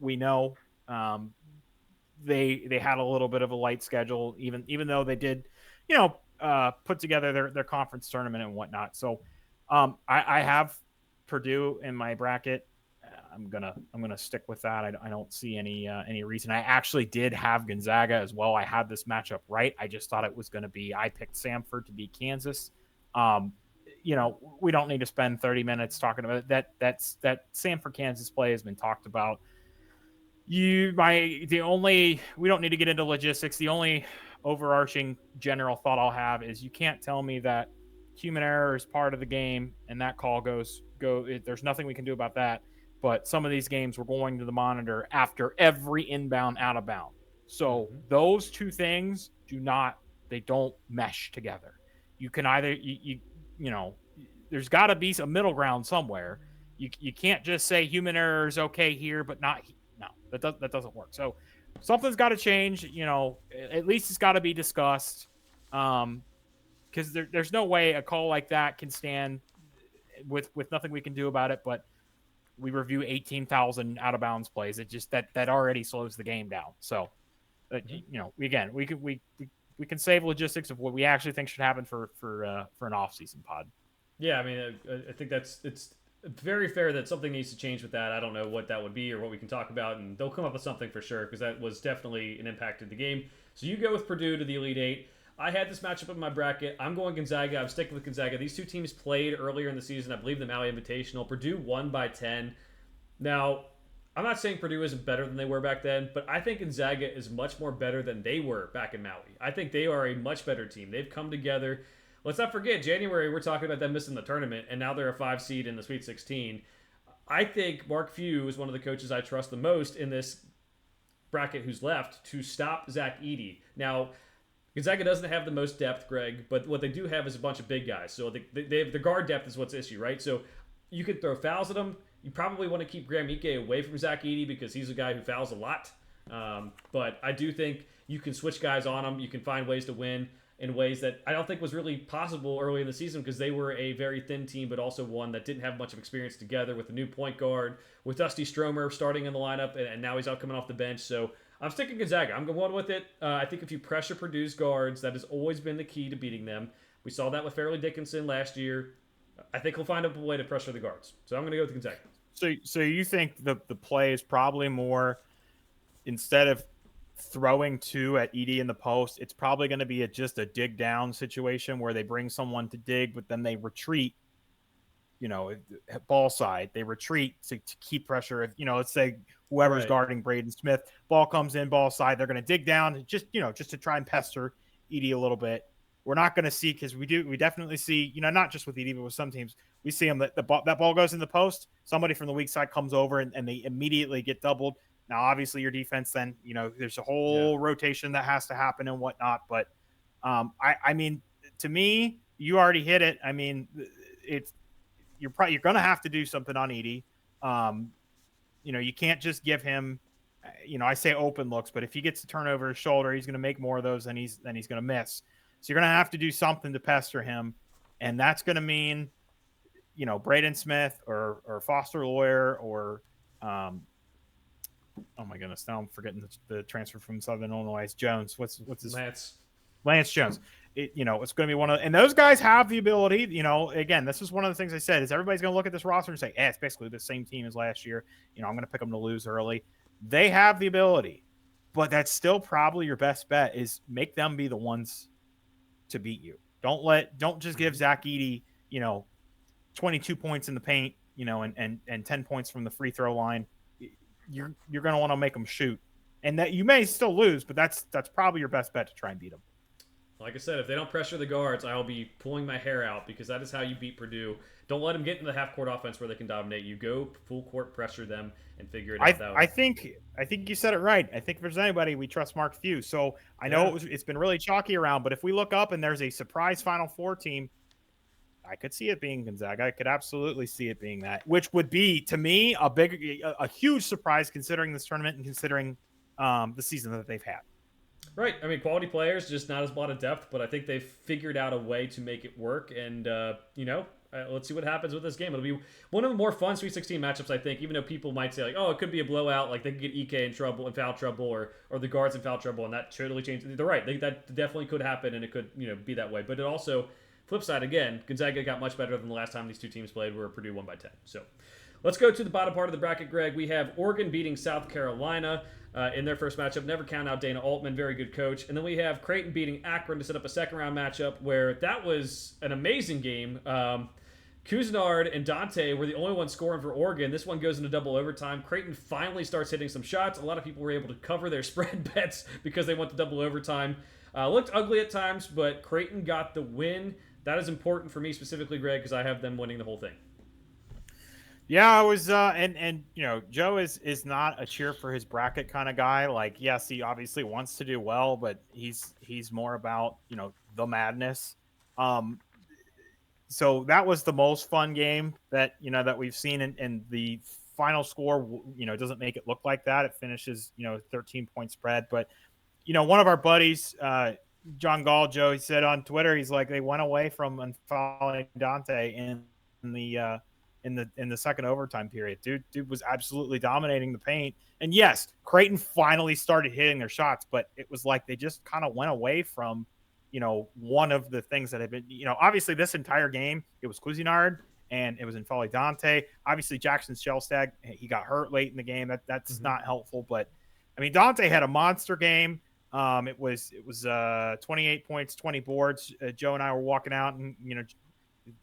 we know they had a little bit of a light schedule, even though they did put together their conference tournament and whatnot. So I have Purdue in my bracket. I'm gonna stick with that. I don't see any reason. I actually did have Gonzaga as well. I had this matchup right. I just thought it was going to be. I picked Samford to beat Kansas. We don't need to spend 30 minutes talking about it. That Samford Kansas play has been talked about. We don't need to get into logistics. The only overarching general thought I'll have is you can't tell me that human error is part of the game and that call there's nothing we can do about that. But some of these games we're going to the monitor after every inbound out of bound. So those two things don't mesh together. You can either there's got to be some middle ground somewhere. You can't just say human error is okay here, but not. No, that doesn't work. So something's got to change. At least it's got to be discussed. Because there's no way a call like that can stand with nothing we can do about it. But we review 18,000 out of bounds plays. It just that already slows the game down. So we can save logistics of what we actually think should happen for an off-season pod. Yeah, I think it's very fair that something needs to change with that. I don't know what that would be or what we can talk about, and they'll come up with something for sure, because that was definitely an impact to the game. So you go with Purdue to the Elite Eight. I had this matchup in my bracket. I'm going Gonzaga. I'm sticking with Gonzaga. These two teams played earlier in the season. I believe the Maui Invitational. Purdue won by 10. Now, I'm not saying Purdue isn't better than they were back then, but I think Gonzaga is much more better than they were back in Maui. I think they are a much better team. They've come together. Let's not forget, January, we're talking about them missing the tournament, and now they're a 5 seed in the Sweet 16. I think Mark Few is one of the coaches I trust the most in this bracket who's left to stop Zach Edey. Now, Gonzaga doesn't have the most depth, Greg, but what they do have is a bunch of big guys. So they have, the guard depth is what's the issue, right? So you could throw fouls at them. You probably want to keep Graham Ike away from Zach Edey because he's a guy who fouls a lot. But I do think you can switch guys on him. You can find ways to win in ways that I don't think was really possible early in the season, because they were a very thin team, but also one that didn't have much of experience together, with a new point guard, with Dusty Stromer starting in the lineup, and now he's out coming off the bench. So I'm sticking Gonzaga. I'm going with it. I think if you pressure Purdue's guards, that has always been the key to beating them. We saw that with Fairleigh Dickinson last year. I think he'll find a way to pressure the guards. So I'm going to go with Gonzaga. So you think the play is probably more, instead of throwing 2 at Edey in the post, it's probably going to be just a dig down situation where they bring someone to dig, but then they retreat, ball side. They retreat to keep pressure. If, let's say whoever's guarding Braden Smith, ball comes in, ball side, they're going to dig down just to try and pester Edey a little bit. We're not going to see, because we definitely see, not just with Edey, but with some teams, we see them that that ball goes in the post, somebody from the weak side comes over and they immediately get doubled. Now, obviously, your defense then, there's a whole rotation that has to happen and whatnot. But, to me, you already hit it. I mean, it's you're going to have to do something on Edey. Um, you can't just give him, I say open looks, but if he gets to turn over his shoulder, he's going to make more of those than he's going to miss. So you're going to have to do something to pester him, and that's going to mean, Braden Smith or Foster Lawyer or, oh my goodness, now I'm forgetting the transfer from Southern Illinois, Jones. What's his Lance Jones. It's going to be one of, and those guys have the ability. Again, this is one of the things I said is everybody's going to look at this roster and say, it's basically the same team as last year. I'm going to pick them to lose early. They have the ability, but that's still probably your best bet is make them be the ones to beat you. Don't just give Zach Edey, 22 points in the paint, and 10 points from the free throw line. You're going to want to make them shoot, and that you may still lose, but that's probably your best bet to try and beat them. Like I said, if they don't pressure the guards, I'll be pulling my hair out because that is how you beat Purdue. Don't let them get into the half-court offense where they can dominate. You go full court, pressure them, and figure it out that way. I think you said it right. I think if there's anybody, we trust Mark Few. So I know it's been really chalky around, but if we look up and there's a surprise Final Four team, I could see it being Gonzaga. I could absolutely see it being that, which would be, to me, a huge surprise considering this tournament and considering the season that they've had. Right. I mean, quality players, just not as a lot of depth, but I think they've figured out a way to make it work. And, let's see what happens with this game. It'll be one of the more fun Sweet 16 matchups, I think, even though people might say, like, oh, it could be a blowout. Like, they could get EK in trouble and foul trouble or the guards in foul trouble, and that totally changes. They're right. That definitely could happen, and it could, be that way. But it also, flip side, again, Gonzaga got much better than the last time these two teams played, where Purdue won by 10. So let's go to the bottom part of the bracket, Greg. We have Oregon beating South Carolina in their first matchup. Never count out Dana Altman, very good coach. And then we have Creighton beating Akron to set up a second-round matchup where that was an amazing game. Cousinard and Dante were the only ones scoring for Oregon. This one goes into double overtime. Creighton finally starts hitting some shots. A lot of people were able to cover their spread bets because they went to double overtime. Looked ugly at times, but Creighton got the win. That is important for me specifically, Greg, because I have them winning the whole thing. Yeah, I was, and Joe is not a cheer for his bracket kind of guy. Like, yes, he obviously wants to do well, but he's more about the madness. So that was the most fun game that that we've seen, and the final score doesn't make it look like that. It finishes 13-point spread, but one of our buddies, John Gall, Joe, he said on Twitter, he's like they went away from unfouling Dante in the second overtime period. Dude was absolutely dominating the paint. And yes, Creighton finally started hitting their shots, but it was like they just kind of went away from, one of the things that had been, obviously this entire game, it was Cousinard and it was N'Faly Dante. Obviously Jackson Shellstag, he got hurt late in the game. That's not helpful. But I mean, Dante had a monster game. It was 28 points, 20 boards. Joe and I were walking out and,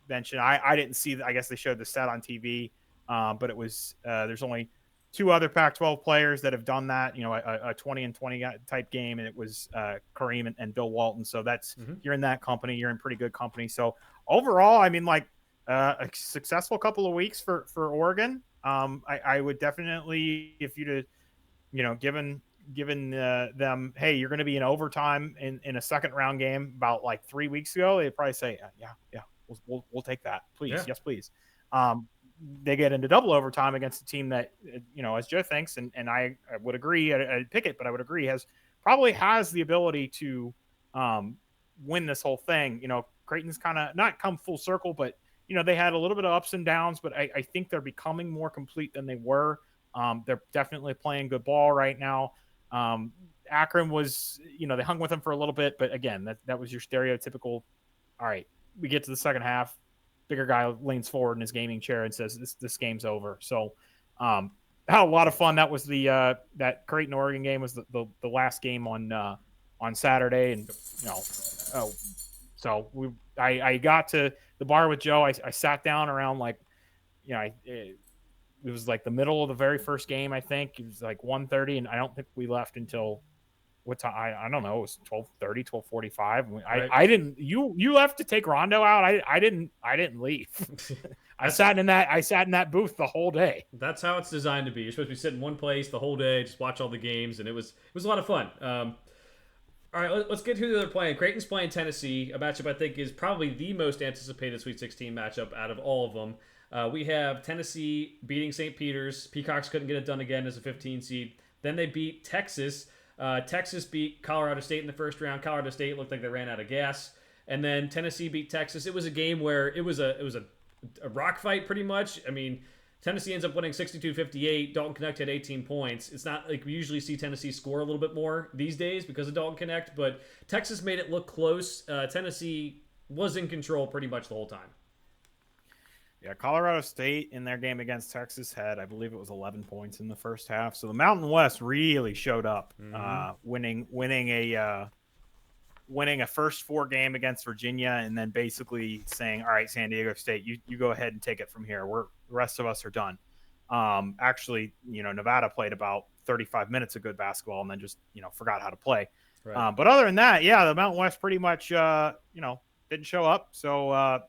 mentioned I didn't see, I guess they showed the stat on TV, but it was there's only two other Pac-12 players that have done that, a 20 and 20 type game, and it was Kareem and Bill Walton. So that's you're in that company, you're in pretty good company. So overall, I mean, a successful couple of weeks for Oregon. I would definitely, if you'd given them, hey, you're going to be in overtime in a second round game about like 3 weeks ago, they'd probably say, yeah. We'll take that, please. Yeah. Yes, please. They get into double overtime against a team that, as Joe thinks, and I would agree, I'd pick it, but I would agree, probably has the ability to win this whole thing. Creighton's kind of not come full circle, but, they had a little bit of ups and downs, but I think they're becoming more complete than they were. They're definitely playing good ball right now. Akron was, they hung with them for a little bit, but again, that was your stereotypical, all right, we get to the second half, bigger guy leans forward in his gaming chair and says, this game's over. So had a lot of fun. That was that Creighton Oregon game was the last game on Saturday. And, so I got to the bar with Joe. I sat down around it was like the middle of the very first game. I think it was like 1:30, and I don't think we left until what time? I don't know. It was 12:30, 12:45. Right. I didn't. You left to take Rondo out. I didn't leave. I sat in that booth the whole day. That's how it's designed to be. You're supposed to be sitting in one place the whole day, just watch all the games, and it was a lot of fun. All All right, let's get who they're playing. Creighton's playing Tennessee, a matchup I think is probably the most anticipated Sweet 16 matchup out of all of them. We have Tennessee beating St. Peter's. Peacocks couldn't get it done again as a 15 seed. Then they beat Texas. Texas beat Colorado State in the first round. Colorado State looked like they ran out of gas. And then Tennessee beat Texas. It was a game where it was a rock fight pretty much. I mean, Tennessee ends up winning 62-58. Dalton Connect had 18 points. It's not like we usually see Tennessee score a little bit more these days because of Dalton Connect, but Texas made it look close. Tennessee was in control pretty much the whole time. Yeah, Colorado State in their game against Texas had, I believe it was 11 points in the first half. So the Mountain West really showed up, winning a first 4 game against Virginia, and then basically saying, all right, San Diego State, you go ahead and take it from here. The rest of us are done. Actually, Nevada played about 35 minutes of good basketball and then just, forgot how to play. Right. But other than that, yeah, the Mountain West pretty much, didn't show up. So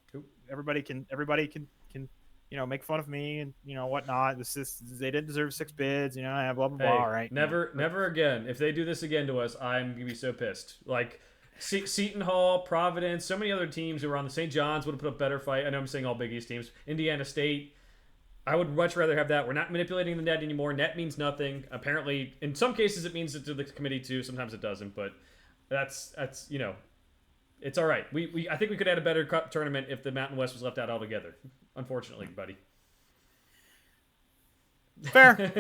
everybody can make fun of me and, whatnot. They didn't deserve 6 bids, blah, blah, blah. All right. Never again. If they do this again to us, I'm going to be so pissed. Like, Seton Hall, Providence, so many other teams who were on the St. John's would have put up a better fight. I know I'm saying all Big East teams. Indiana State, I would much rather have that. We're not manipulating the net anymore. Net means nothing. Apparently, in some cases, it means it to the committee too. Sometimes it doesn't, but that's it's all right. I think we could have had a better tournament if the Mountain West was left out altogether. Unfortunately, buddy. Fair.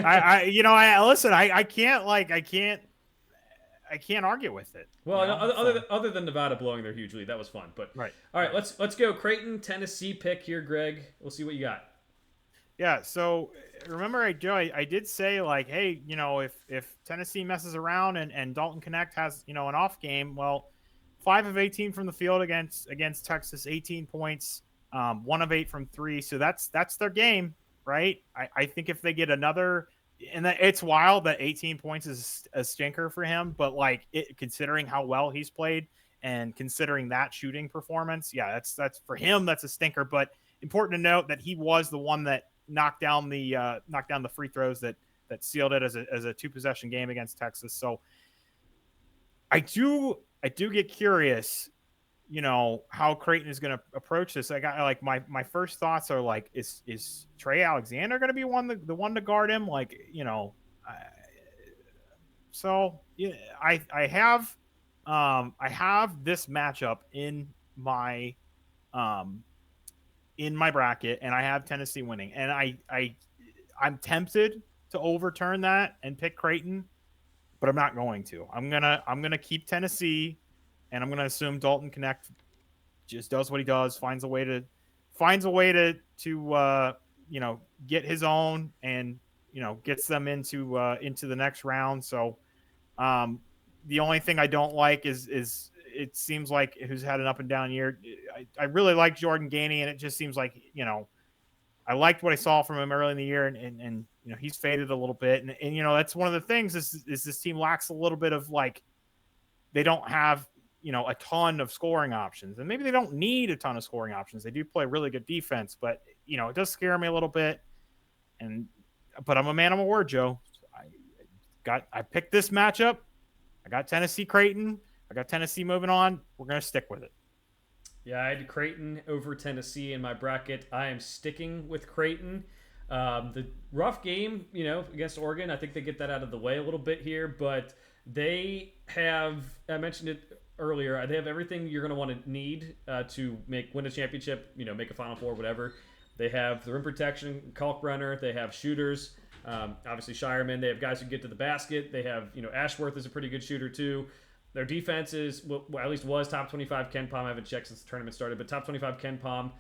I can't argue with it. Well, other than Nevada blowing their huge lead, that was fun. But right. All right, let's go Creighton, Tennessee pick here, Greg. We'll see what you got. Yeah. So remember, I did say like, hey, if Tennessee messes around and Dalton Connect has an off game, well, 5 of 18 from the field against Texas, 18 points, 1 of 8 from 3. So that's their game, right? I think if they get another. And it's wild that 18 points is a stinker for him, but considering how well he's played and considering that shooting performance, yeah, that's for him. That's a stinker. But important to note that he was the one that knocked down the free throws that sealed it as a 2-possession game against Texas. So I do get curious, how Creighton is going to approach this. I got my first thoughts are like, is Trey Alexander going to be the one to guard him? So yeah, I have this matchup in my bracket, and I have Tennessee winning, and I'm tempted to overturn that and pick Creighton, but I'm not going to. I'm gonna keep Tennessee. And I'm going to assume Dalton Connect just does what he does, finds a way to get his own and, gets them into the next round. So the only thing I don't like is it seems like who's had an up and down year. I really like Jordan Gainey, and it just seems like, I liked what I saw from him early in the year, and he's faded a little bit. And that's one of the things is this team lacks a little bit of they don't have, a ton of scoring options, and maybe they don't need a ton of scoring options. They do play really good defense, but it does scare me a little bit. But I'm a man of my word, Joe. I picked this matchup. I got Tennessee Creighton. I got Tennessee moving on. We're going to stick with it. Yeah, I had Creighton over Tennessee in my bracket. I am sticking with Creighton. The rough game, against Oregon, I think they get that out of the way a little bit here, but they have, I mentioned it earlier, they have everything you're going to want to need to win a championship, make a Final Four, whatever. They have the rim protection, Kalkbrenner. They have shooters, obviously Shireman. They have guys who get to the basket. They have, Ashworth is a pretty good shooter too. Their defense is, well, at least was top 25 Ken Pom. I haven't checked since the tournament started, but top 25 Ken Pom.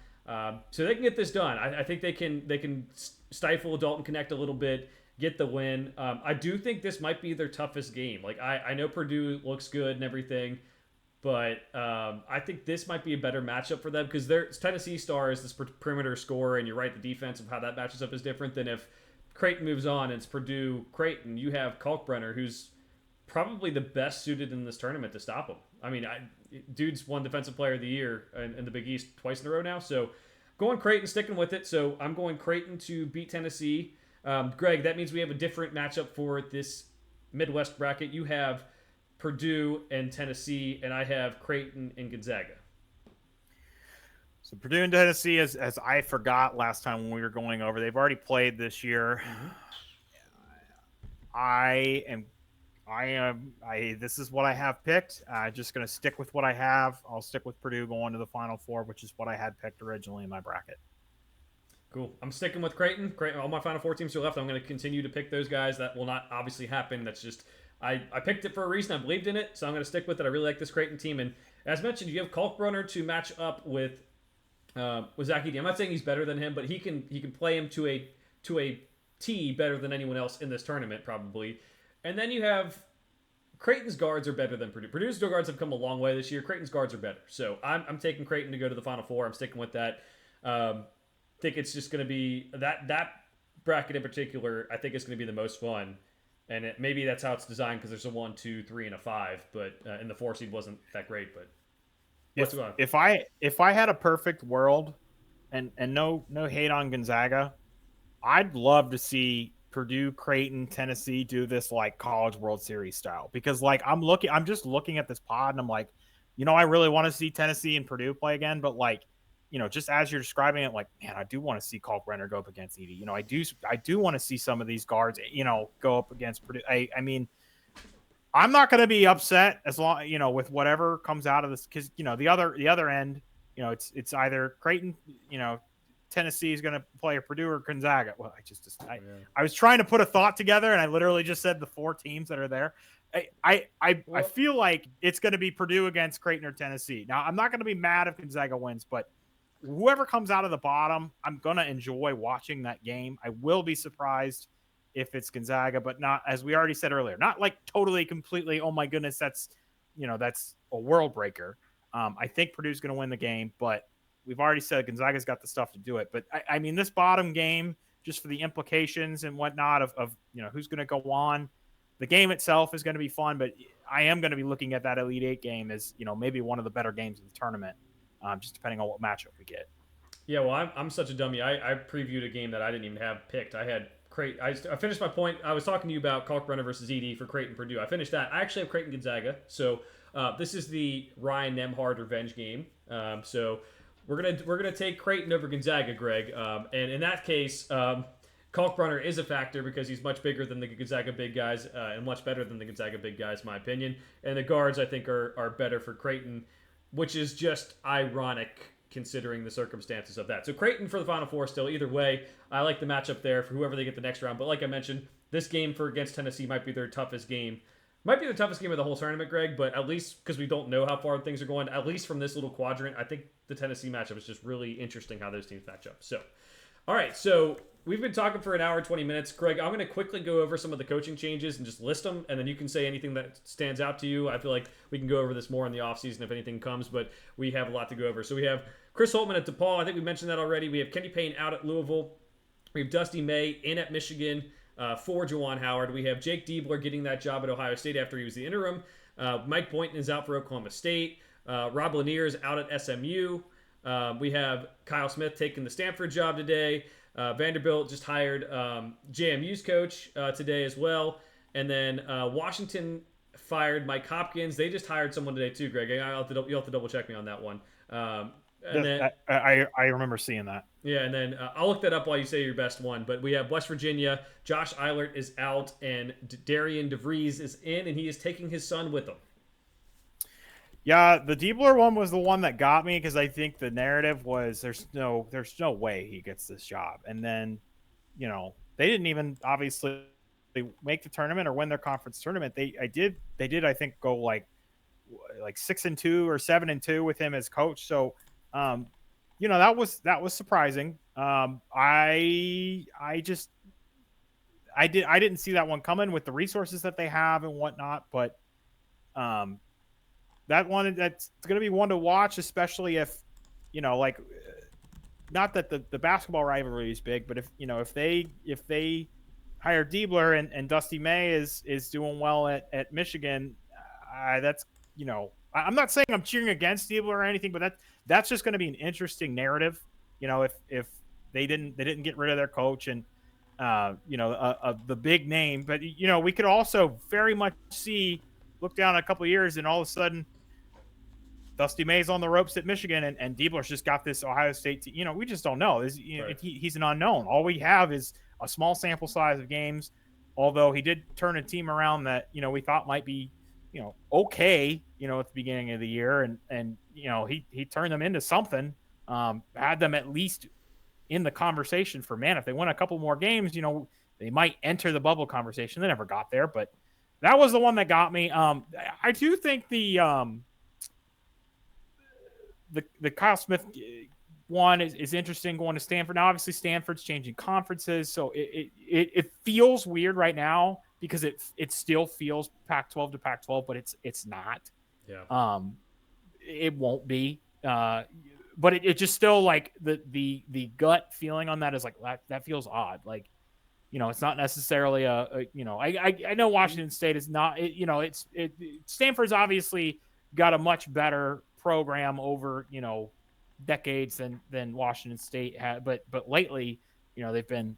So they can get this done. I think they can stifle Dalton Connect a little bit, get the win. I do think this might be their toughest game. I know Purdue looks good and everything, but I think this might be a better matchup for them because their Tennessee star is this perimeter scorer, and you're right, the defense of how that matches up is different than if Creighton moves on and it's Purdue Creighton. You have Kalkbrenner, who's probably the best suited in this tournament to stop him. I mean, dude's won Defensive Player of the Year in the Big East twice in a row now. So going Creighton, sticking with it. So I'm going Creighton to beat Tennessee. Greg, that means we have a different matchup for this Midwest bracket. You have Purdue and Tennessee, and I have Creighton and Gonzaga. So Purdue and Tennessee, as I forgot last time when we were going over, they've already played this year. Mm-hmm. I am this is what I have picked. Just going to stick with what I have. I'll stick with Purdue going to the Final Four, which is what I had picked originally in my bracket. Cool. I'm sticking with Creighton. All my Final Four teams are left. I'm going to continue to pick those guys. That will not obviously happen. That's just I picked it for a reason. I believed in it, so I'm going to stick with it. I really like this Creighton team. And as mentioned, you have Kalkbrenner to match up with Zach Edey. I'm not saying he's better than him, but he can play him to a T better than anyone else in this tournament probably. And then you have Creighton's guards are better than Purdue. Purdue's guards have come a long way this year. Creighton's guards are better. So I'm taking Creighton to go to the Final Four. I'm sticking with that. Think it's just going to be that bracket in particular. I think it's going to be the most fun, and maybe that's how it's designed because there's a 1, 2, 3, and a 5. But and the 4 seed wasn't that great. But what's going on? If I had a perfect world, and no hate on Gonzaga, I'd love to see Purdue, Creighton, Tennessee do this like College World Series style, because like I'm just looking at this pod and I'm like, I really want to see Tennessee and Purdue play again, but like, just as you're describing it, like, man, I do want to see Kalkbrenner go up against Edey. I do want to see some of these guards, go up against Purdue. I mean, I'm not going to be upset as long, with whatever comes out of this, because the other end, it's either Creighton, Tennessee is going to play a Purdue or Gonzaga. Well, I was trying to put a thought together, and I literally just said the 4 teams that are there. I feel like it's going to be Purdue against Creighton or Tennessee. Now, I'm not going to be mad if Gonzaga wins, but whoever comes out of the bottom, I'm going to enjoy watching that game. I will be surprised if it's Gonzaga, but not, as we already said earlier, not like totally, completely, oh my goodness, that's a world breaker. I think Purdue's going to win the game, but we've already said Gonzaga's got the stuff to do it. But I mean, this bottom game, just for the implications and whatnot of who's going to go on, the game itself is going to be fun, but I am going to be looking at that Elite Eight game as, maybe one of the better games of the tournament, just depending on what matchup we get. Yeah, well, I'm such a dummy. I previewed a game that I didn't even have picked. I had Creighton. I finished my point. I was talking to you about Kalkbrenner versus Edey for Creighton Purdue. I finished that. I actually have Creighton Gonzaga. So this is the Ryan Nemhard revenge game. So we're gonna take Creighton over Gonzaga, Greg. And in that case, Kalkbrenner is a factor because he's much bigger than the Gonzaga big guys and much better than the Gonzaga big guys, in my opinion. And the guards, I think, are better for Creighton, which is just ironic considering the circumstances of that. So Creighton for the Final Four still. Either way, I like the matchup there for whoever they get the next round. But like I mentioned, this game against Tennessee might be their toughest game. Might be the toughest game of the whole tournament, Greg, but at least because we don't know how far things are going, at least from this little quadrant, I think the Tennessee matchup is just really interesting how those teams match up. So, all right, so we've been talking for an hour and 20 minutes. Greg, I'm going to quickly go over some of the coaching changes and just list them, and then you can say anything that stands out to you. I feel like we can go over this more in the offseason if anything comes, but we have a lot to go over. So we have Chris Holtman at DePaul. I think we mentioned that already. We have Kenny Payne out at Louisville. We have Dusty May in at Michigan for Juwan Howard. We have Jake Diebler getting that job at Ohio State after he was the interim. Mike Boynton is out for Oklahoma State. Rob Lanier is out at SMU. We have Kyle Smith taking the Stanford job today. Vanderbilt just hired JMU's coach today as well. And then Washington fired Mike Hopkins. They just hired someone today too, Greg. You'll have to double check me on that one. And then I remember seeing that. Yeah, and then I'll look that up while you say your best one. But we have West Virginia. Josh Eilert is out, and Darian DeVries is in, and he is taking his son with him. Yeah, the Diebler one was the one that got me because I think the narrative was there's no way he gets this job, and then they didn't even obviously make the tournament or win their conference tournament. They did I think go like 6-2 or 7-2 with him as coach. So that was surprising. I didn't see that one coming with the resources that they have and whatnot, but that's going to be one to watch, especially if not that the basketball rivalry is big, but if they hire Diebler and Dusty May is doing well at Michigan, that's I'm not saying I'm cheering against Diebler or anything, but that's just going to be an interesting narrative. If they didn't get rid of their coach and the big name, but we could also very much see look down a couple of years, and all of a sudden Dusty May's on the ropes at Michigan, and Diebler's just got this Ohio State. We just don't know. Right. He's an unknown. All we have is a small sample size of games. Although he did turn a team around that we thought might be okay at the beginning of the year, and he turned them into something. Had them at least in the conversation for, man, if they win a couple more games, they might enter the bubble conversation. They never got there, but that was the one that got me. I do think the Kyle Smith one is interesting, going to Stanford. Now, obviously, Stanford's changing conferences, so it feels weird right now because it still feels Pac-12 to Pac-12, but it's not. Yeah. It won't be. But it just still, like, the gut feeling on that is like that feels odd. Like, it's not necessarily I know Washington State is not. Stanford's obviously got a much better program over decades than Washington State had, but lately they've been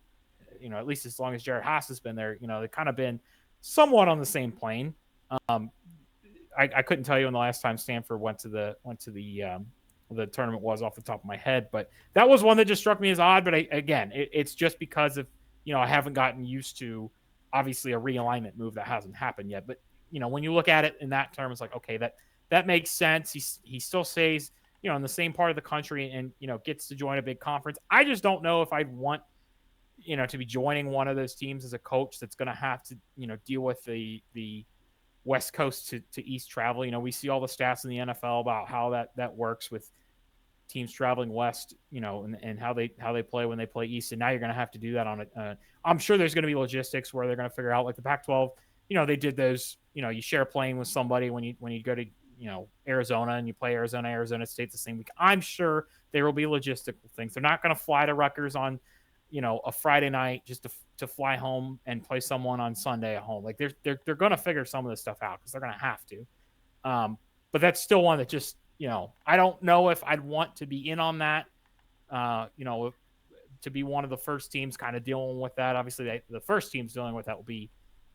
at least as long as Jared Haas has been there, they've kind of been somewhat on the same plane. I couldn't tell you when the last time Stanford went to the tournament was off the top of my head, but that was one that just struck me as odd. But it's just because of I haven't gotten used to obviously a realignment move that hasn't happened yet. But when you look at it in that term, it's like, okay, that makes sense. He still stays in the same part of the country and gets to join a big conference. I just don't know if I'd want to be joining one of those teams as a coach that's going to have to deal with the West Coast to East travel. We see all the stats in the NFL about how that works with teams traveling west, and how they play when they play east. And now you're going to have to do that on I'm sure there's going to be logistics where they're going to figure out, like the Pac-12, they did those, you share a plane with somebody when you go to, Arizona and you play Arizona State the same week. I'm sure there will be logistical things. They're not going to fly to Rutgers on, a Friday night just to fly home and play someone on Sunday at home. Like they're going to figure some of this stuff out because they're going to have to. But that's still one that just, I don't know if I'd want to be in on that, to be one of the first teams kind of dealing with that. Obviously, the first teams dealing with that will be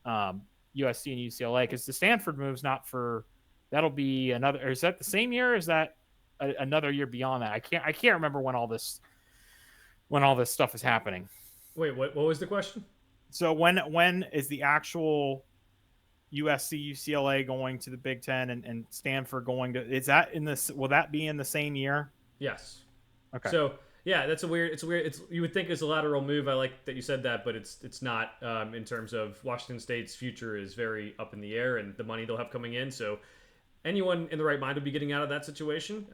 USC and UCLA, because the Stanford move's not for, that'll be another, or is that the same year? Or is that another year beyond that? I can't remember when all this stuff is happening. Wait, what was the question? So when is the actual USC, UCLA going to the Big Ten and Stanford going to? Is that in this? Will that be in the same year? Yes. Okay. So yeah, it's weird. You would think it's a lateral move. I like that you said that, but it's not. In terms of Washington State's future is very up in the air, and the money they'll have coming in. So anyone in the right mind would be getting out of that situation.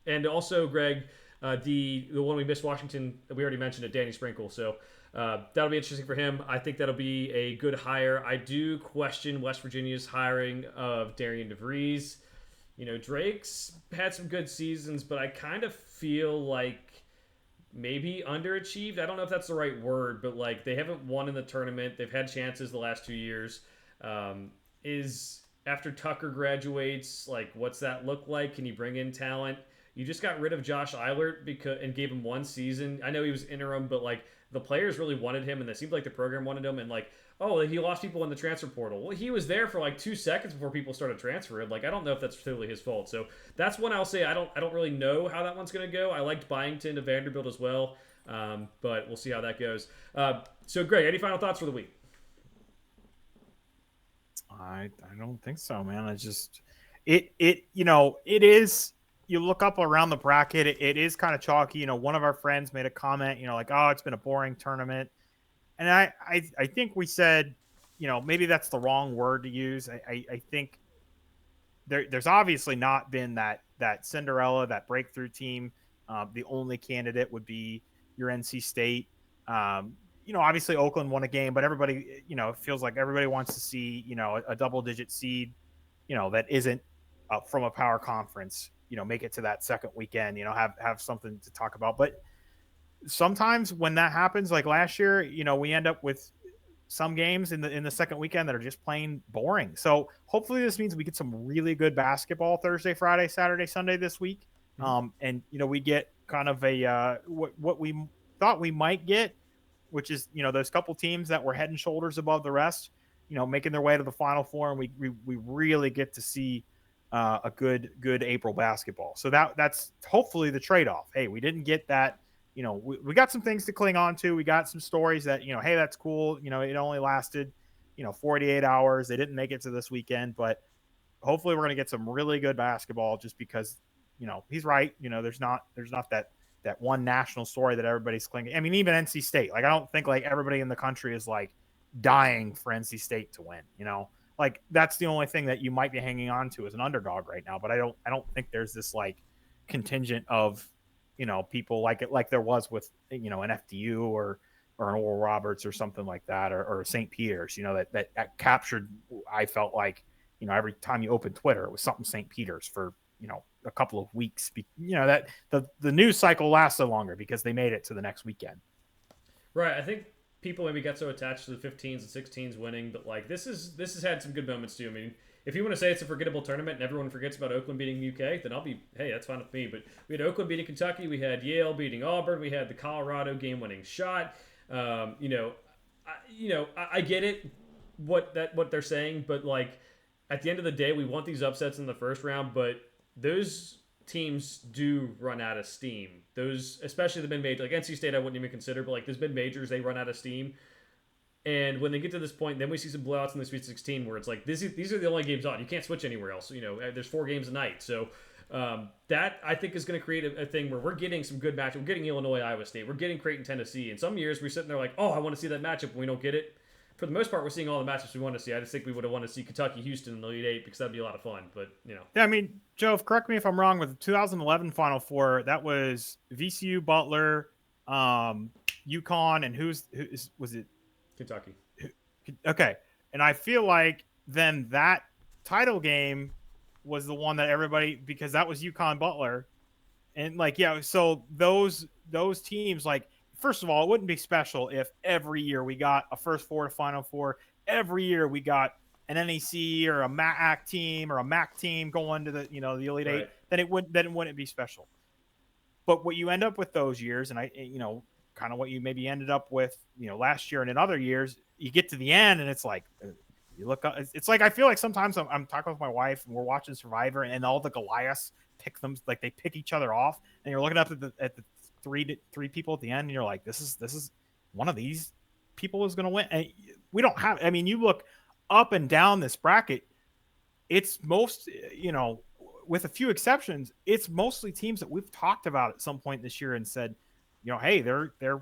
And also, Greg, the one we missed, Washington, we already mentioned it, Danny Sprinkle. So that'll be interesting for him. I think that'll be a good hire. I do question West Virginia's hiring of Darian DeVries. Drake's had some good seasons, but I kind of feel like maybe underachieved. I don't know if that's the right word, but like they haven't won in the tournament. They've had chances the last 2 years. Is after Tucker graduates, like what's that look like? Can you bring in talent? You just got rid of Josh Eilert and gave him 1 season. I know he was interim, but like the players really wanted him, and it seemed like the program wanted him. And like, oh, he lost people in the transfer portal. Well, he was there for like 2 seconds before people started transferring. Like, I don't know if that's totally his fault. So that's one I'll say I don't really know how that one's going to go. I liked Byington to Vanderbilt as well, but we'll see how that goes. So, Greg, any final thoughts for the week? I don't think so, man. It's just it is. You look up around the bracket, it is kind of chalky. One of our friends made a comment, like, oh, it's been a boring tournament. And I think we said, maybe that's the wrong word to use. I think there's obviously not been that Cinderella, that breakthrough team. The only candidate would be your NC State. Obviously Oakland won a game, but everybody, it feels like everybody wants to see, a double-digit seed, that isn't from a power conference, make it to that second weekend, have something to talk about. But sometimes when that happens, like last year, we end up with some games in the second weekend that are just plain boring. So hopefully this means we get some really good basketball Thursday, Friday, Saturday, Sunday this week. And we get kind of a what we thought we might get, which is those couple teams that were head and shoulders above the rest. making their way to the Final Four, and we really get to see a good April basketball. So that's hopefully the trade off. Hey, we didn't get that. We got some things to cling on to. We got some stories that hey, that's cool. It only lasted 48 hours. They didn't make it to this weekend, but hopefully we're going to get some really good basketball just because he's right. There's not that one national story that everybody's clinging. I mean, even NC State. Like, I don't think like everybody in the country is like dying for NC State to win. Like, that's the only thing that you might be hanging on to as an underdog right now. But I don't think there's this like contingent of people like there was with an FDU or an Oral Roberts or something like that, or St. Peter's. That captured. I felt like every time you open Twitter, it was something St. Peter's for a couple of weeks. That the news cycle lasted longer because they made it to the next weekend. Right. I think people maybe got so attached to the 15s and 16s winning, but like this has had some good moments too. I mean, if you want to say it's a forgettable tournament and everyone forgets about Oakland beating UK, then hey, that's fine with me. But we had Oakland beating Kentucky, we had Yale beating Auburn, we had the Colorado game-winning shot. I get it, what they're saying, but like at the end of the day, we want these upsets in the first round, but those teams do run out of steam. Those, especially the mid-major, like NC State, I wouldn't even consider, but like those mid-majors, they run out of steam. And when they get to this point, then we see some blowouts in the Sweet 16 where it's like these are the only games on. You can't switch anywhere else. There's 4 games a night. So that I think is going to create a thing where we're getting some good matchups. We're getting Illinois, Iowa State. We're getting Creighton, Tennessee. And some years we're sitting there like, oh, I want to see that matchup, and we don't get it. For the most part, we're seeing all the matchups we want to see. I just think we would have wanted to see Kentucky, Houston in the Elite Eight because that'd be a lot of fun. But yeah, I mean, Joe, correct me if I'm wrong. With the 2011 Final Four, that was VCU, Butler, UConn, and was it? Kentucky. Okay, and I feel like then that title game was the one that everybody, because that was UConn Butler, and like so those teams, like, first of all, it wouldn't be special if every year we got a first 4 to Final Four. Every year we got an NEC or a MAC team or a MAC team going to the the Elite Eight. Then it wouldn't be special. But what you end up with those years, and kind of what you maybe ended up with last year and in other years, you get to the end and it's like you look up. It's like I feel like sometimes I'm talking with my wife and we're watching Survivor and all the Goliaths pick them, like they pick each other off, and you're looking up at the three people at the end, and you're like, this is one of these people is going to win. And we don't have. I mean, you look up and down this bracket, it's most with a few exceptions, it's mostly teams that we've talked about at some point this year and said, hey, they're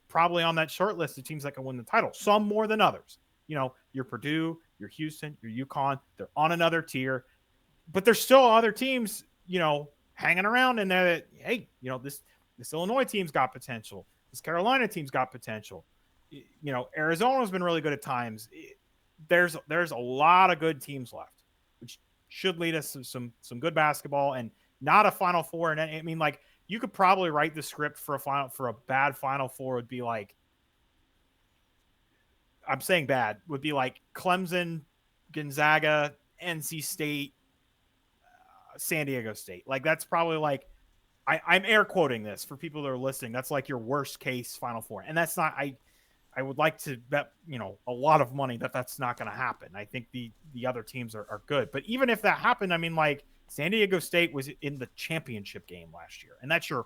probably on that short list of teams that can win the title. Some more than others. Your Purdue, your Houston, your UConn, they're on another tier, but there's still other teams, hanging around in there that, hey, this Illinois team's got potential. This Carolina team's got potential. Arizona's been really good at times. There's a lot of good teams left, which should lead us to some good basketball and not a Final Four. And I mean, like, you could probably write the script for a bad Final Four would be like, I'm saying bad, would be like Clemson, Gonzaga, NC State, San Diego State. Like, that's probably like, I'm air quoting this for people that are listening. That's like your worst case Final Four. And that's not, I would like to bet, a lot of money that that's not going to happen. I think the other teams are good. But even if that happened, I mean, like, San Diego State was in the championship game last year, and that's your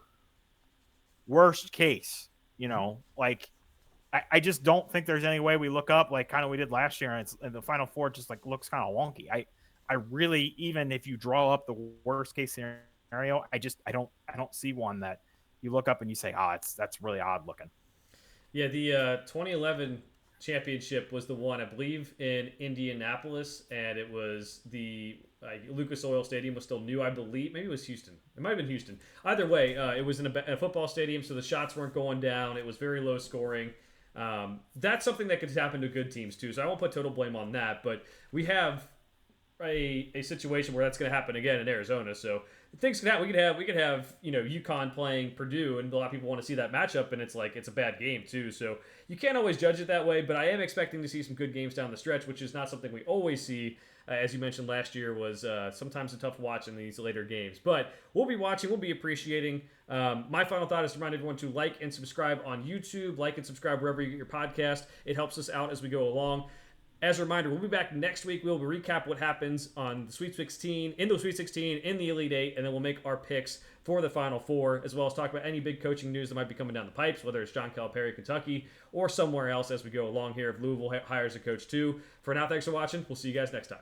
worst case, like, I just don't think there's any way we look up like kind of we did last year, and the Final Four just like looks kind of wonky. I really, even if you draw up the worst case scenario, I don't see one that you look up and you say, that's really odd looking. Yeah, the 2011 championship was the one, I believe, in Indianapolis, and it was the Lucas Oil Stadium was still new, I believe. Maybe it was Houston. It might have been Houston. Either way, it was in a football stadium, so the shots weren't going down. It was very low scoring. That's something that could happen to good teams too, so I won't put total blame on that. But we have a situation where that's going to happen again in Arizona. So things can happen. We could have UConn playing Purdue, and a lot of people want to see that matchup, and it's like it's a bad game too. So you can't always judge it that way. But I am expecting to see some good games down the stretch, which is not something we always see. As you mentioned, last year was sometimes a tough watch in these later games. But we'll be watching. We'll be appreciating. My final thought is to remind everyone to like and subscribe on YouTube. Like and subscribe wherever you get your podcast. It helps us out as we go along. As a reminder, we'll be back next week. We'll recap what happens on the Sweet 16, in the Sweet 16, in the Elite Eight, and then we'll make our picks for the Final Four, as well as talk about any big coaching news that might be coming down the pipes, whether it's John Calipari, Kentucky, or somewhere else as we go along here if Louisville hires a coach too. For now, thanks for watching. We'll see you guys next time.